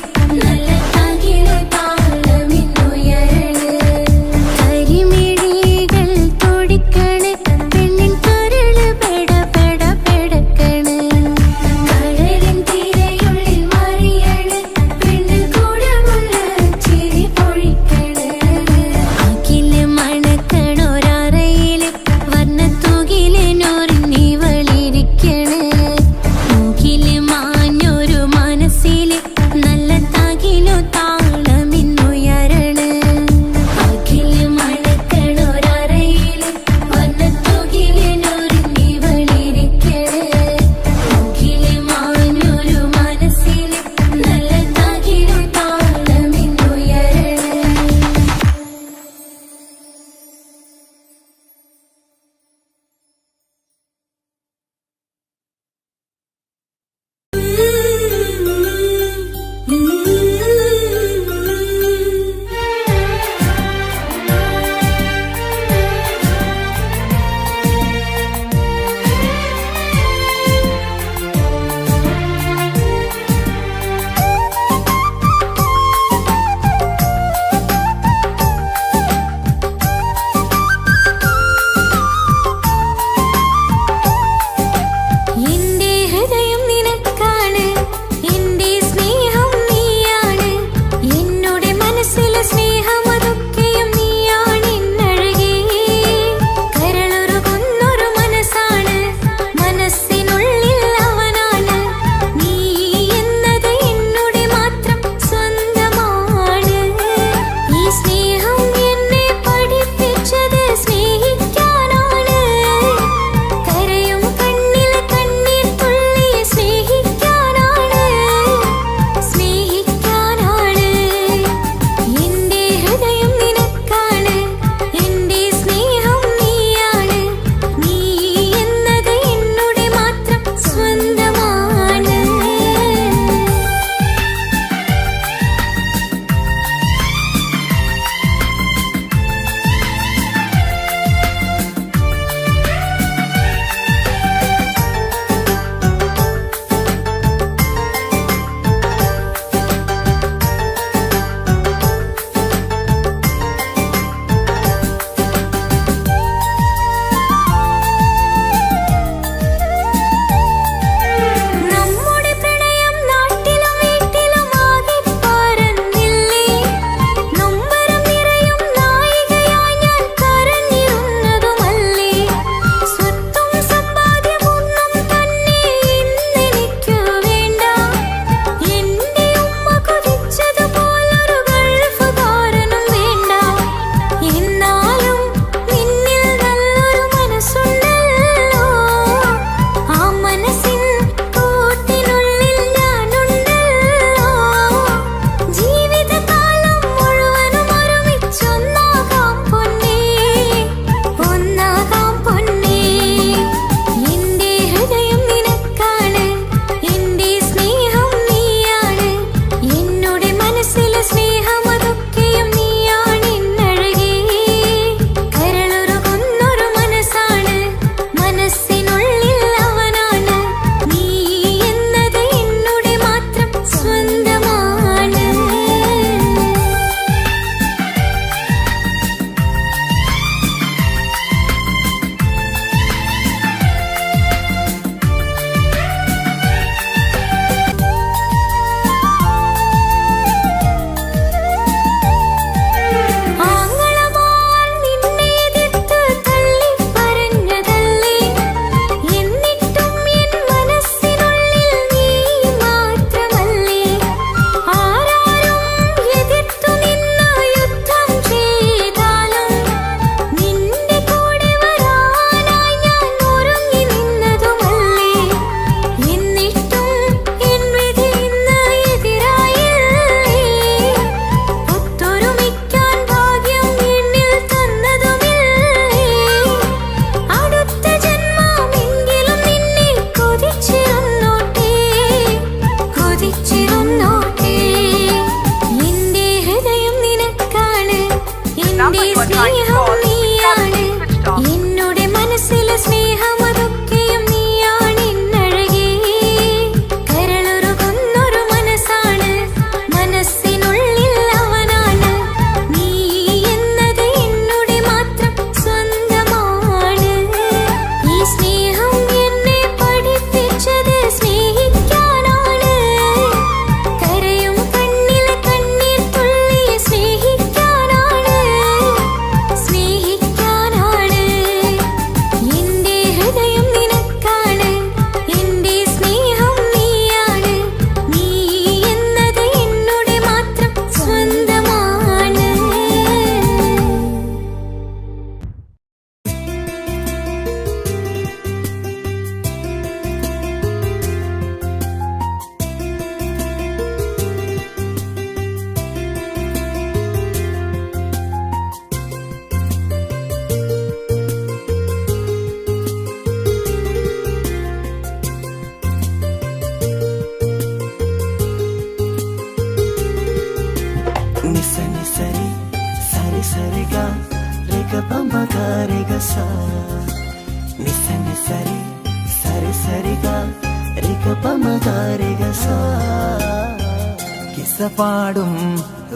പാടും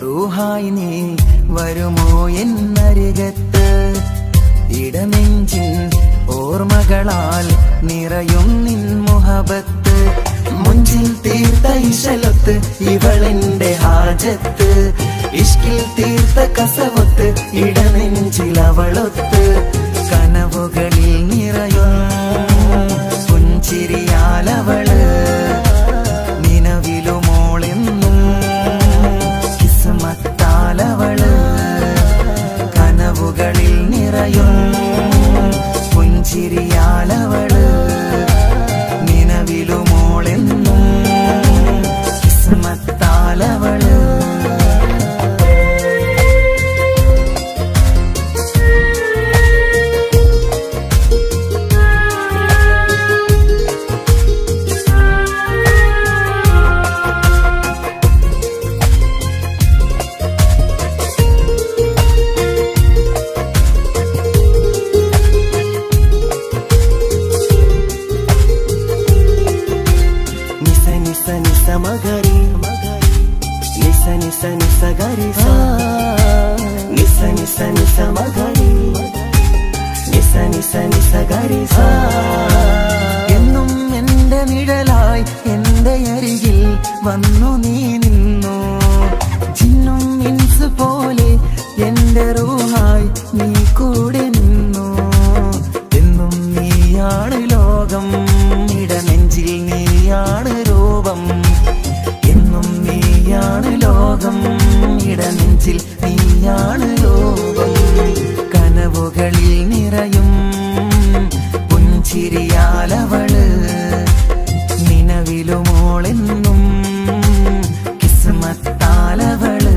റൂഹായി നീ വരുമോ എന്നരികത്ത് ഇടനെഞ്ചിൻ ഓർമ്മകളാൽ നിറയും നിൻ മുഹബത്ത് മുഞ്ചിൽ തീർത്ത ഇശലത്ത് ഇവളെന്റെ ഹാജത്ത് ഇഷ്കിൽ തീർത്ത കസവത്ത് ഇടനെഞ്ചിൽ അവളൊത്ത് കനവുകളിൽ നിറയും പുഞ്ചിരിയാലവള് നിലവിലുമോളെന്നും കിസ്മത്താലവള് കനവുകളിൽ നിറയും പുഞ്ചിരിയാലവള് നിലവിലുമോളെന്നും കിസ്മത്താലവള് എന്നും എന്റെ നിഴലായി എന്റെ അരികിൽ വന്നു നീ നിന്നു ജിന്നും ഇൻസ് പോലെ എന്റെ റൂഹായി നീ കൂടെ നിന്നു എന്നും നീയാണ് ലോകം ഇടനെഞ്ചിൽ നീയാണ് രൂപം എന്നും നീയാണ് ലോകം ഇടനെഞ്ചിൽ നീയാണ് രൂപം കനവുകളിൽ നിറയും പുഞ്ചിരിയാലവള് നിലവിലുമോളെന്നും കിസ്മത്താലവള്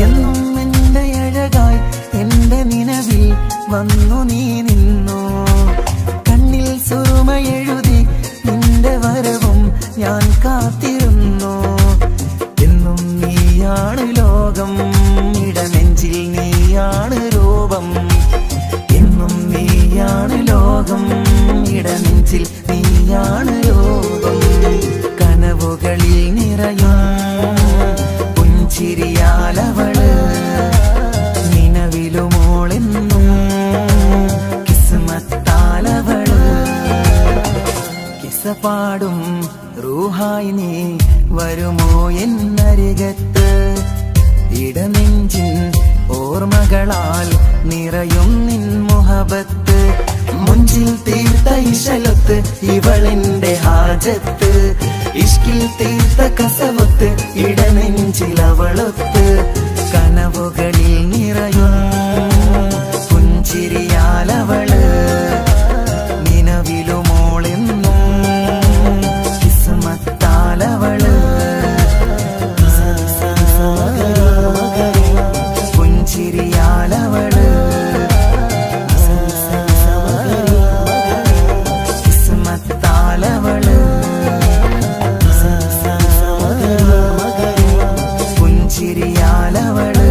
എന്നും എന്റെ അഴകായി എന്റെ നിലവിൽ വന്നു നീ നിന്നു കണ്ണിൽ സുറുമ എഴുതി നിന്റെ വരവും ഞാൻ കാത്തിരുന്നു എന്നും നീയാണ് ലോകം ഇടനെഞ്ചിൽ നീയാണ് രൂപം എന്നും നീയാണ് ലോകം ഇടനെഞ്ചിൽ നീയാണ് രൂപം കനവുകളിൽ നിറയും പുഞ്ചിരിയാലവള് നിലവിലുമോളെന്നും കിസ്മത്താലവള് കിസ്സപാടും റൂഹായി നീ വരുമോ എന്നരികത്ത് ഇടനെഞ്ചിൻ ഓർമ്മകളാൽ നിറയും നിൻ മുഹബത്ത് മുഞ്ചിൽ തീർത്ത ഇശലത്ത് ഇവളെന്റെ ഹാജത്ത് ഇഷ്കിൽ തീർത്ത കസവത്ത് ഇടനെഞ്ചിൽ അവളൊത്ത് കനവുകളിൽ നിറയും പുഞ്ചിരിയാലവള് നിലവിലുമോളെന്നും കിസ്മത്താലവള് പുഞ്ചിരിയാലവള് കിസ്മത്താലവള് പുഞ്ചിരിയാലവള്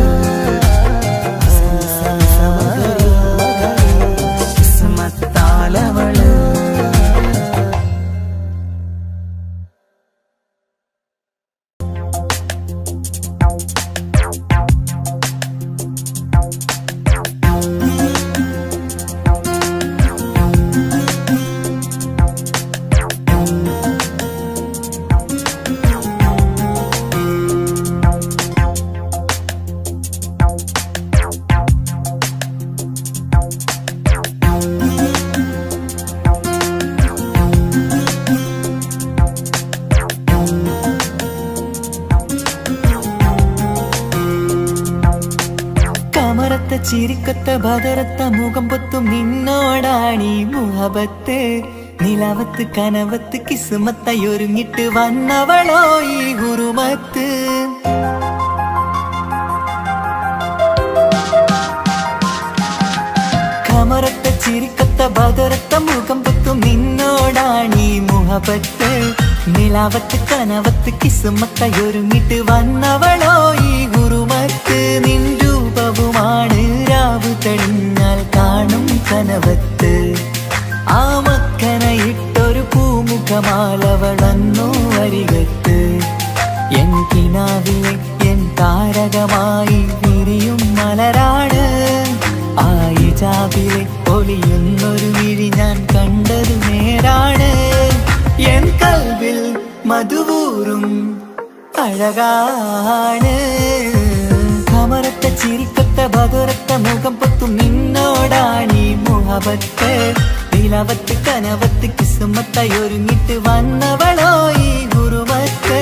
ചിരിക്കൊത്ത ബദറത്ത മുഖം പൊത്തും നിന്നോടാണീ മുഹബത്ത് നിലവത്ത് കനവത്ത് കിസ്മത്തായി ഒരുങ്ങിട്ട് വന്നവളോ ഈ ഗുരുമത്ത് കമറത്ത ചിരിക്കത്ത ബദറത്ത മുഖം പൊത്തും നിന്നോടാണീ മുഹബത്ത് നിലവത്ത് കനവത്ത് കിസ്മത്തായി ഒരുങ്ങിട്ട് വന്നവളോ ഈ ഗുരുമത്ത് നിൻ രൂപവുമാണ് രാവ് തെളിഞ്ഞാൽ കാണും കനവത്ത് ആ മക്കനയിട്ടൊരു പൂമുഖമാലവളന്നു അരികത്ത് എൻ കിനാവിലെ എൻ താരകമായി വിരിയും മലരാണ് ആ ഇജാബിലെ ഒളിയുന്നൊരു വിഴി ഞാൻ കണ്ടത് നേരാണ് എൻ കൽവിൽ മധുവൂറും അഴകാണ് കമറത്ത ചിരിക്കത്ത ബദറത്ത മുഖം പൊത്തും നിന്നോടാണീ മുഹബത്ത് നിലവത്ത് കനവത്ത് കിസ്മത്തായി ഒരുങ്ങിട്ട് വന്നവളോ ഈ ഗുരുമത്ത്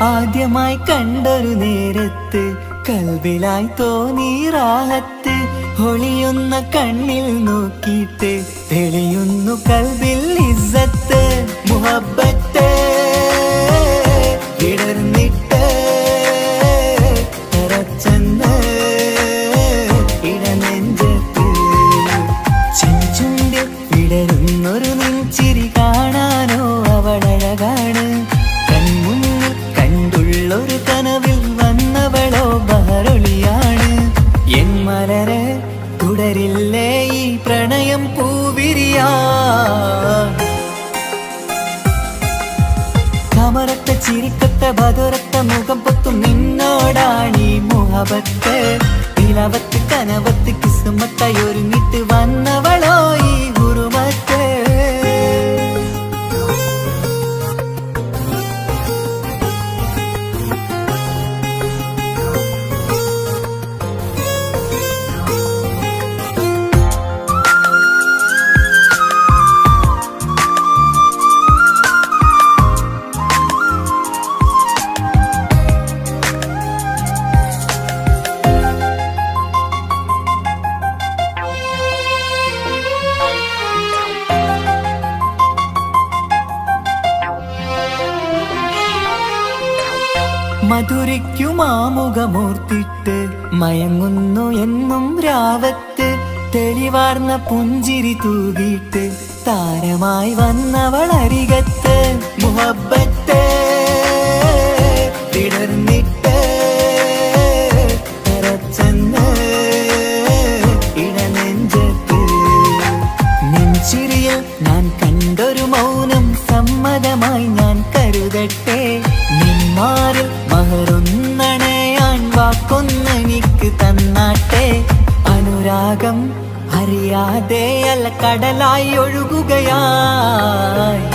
ആദ്യമായി കണ്ടൊരു നേരത്ത് കൽബിലായി തോന്നി റാഹത്ത് ഒളിയുന്ന കണ്ണിൽ നോക്കിയിട്ട് തെളിയുന്നു കൽബിൽ ഇസ്സത്ത് മുഹബ്ബത്ത് വിടർന്നിട്ട് തറച്ചെന്ന് ഇടനെഞ്ചത്ത് ചെഞ്ചുണ്ടിൽ വിടരുന്നൊരു നെഞ്ചിരി കാണാനോ അവളഴകാണ് ഒരു കനവിൽ വന്നവളോ ബഹറൊളിയാണ് എൻ മലരെ തുടരില്ലേ ഈ പ്രണയം പൂവിരിയാ കമറത്ത ചിരിക്കത്ത ബദറത്ത മുഖം പൊത്തും നിന്നോടാണീ മുഹബത്ത് നിലവത്ത് കനവത്ത് കിസ്മത്തായി ഒരുങ്ങിട്ട് വന്നവളോ ഈ ഗുരുമത്ത് മധുരിക്കുമാമുഖമൂർത്തിട്ട് മയങ്ങുന്നു എന്നും രാവത്ത് തെളിവാർന്ന പുഞ്ചിരി തൂകിയിട്ട് താരമായി വന്നവൾ അരികത്ത് മുഹബ്ബത്ത് വിടർന്നിട്ട് തറച്ചെന്ന് ഇടനെഞ്ചത്ത് നെഞ്ചിരിയിൽ ഞാൻ കണ്ടൊരു മൗനം സമ്മതമായി ഞാൻ കരുതട്ടെ നിന്മാറിൽ മഹറൊന്നണയാൻ വാക്കൊന്നെനിക്ക് തന്നാട്ടെ അനുരാഗം അറിയാതെ അല്ല കടലായി ഒഴുകുകയായി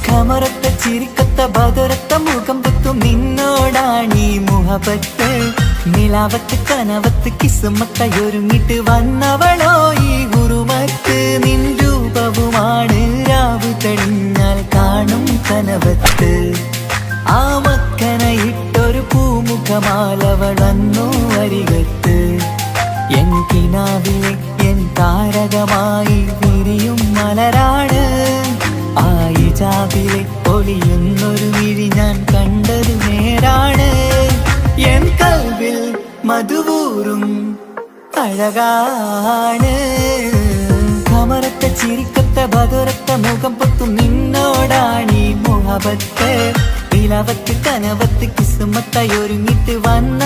കമറത്ത ചിരിക്കത്ത ബദറത്ത മുഖം പൊത്തും നിന്നോടാണീ മുഹബത്ത് നിലാവത്ത് കനവത്ത് കിസ്മത്തായി ഒരുങ്ങിട്ട് വന്നവളോ ഈ ഗുരുമത്ത് നിൻ രൂപവുമാണ് രാവ് തെളിഞ്ഞാൽ കാണും കനവത്ത് ആ മക്കനയിട്ടൊരു പൂമുഖമാലവളന്നു അരികത്ത് എൻ കിനാവിലെ എൻ താരകമായി വിരിയും മലരാണ് ആ ഇജാബിലെ ഒളിയുന്നൊരു വിഴി ഞാൻ കണ്ടത് നേരാണ് എൻ കൽവിൽ മധുവൂറും അഴകാണ് കമറത്ത ചിരിക്കത്ത ബദറത്ത മുഖം പൊത്തും നിന്നോടാണീ മുഹബത്ത് നിലവത്ത് കനവത്ത് കിസ്മത്തായി ഒരുങ്ങിട്ട് വന്ന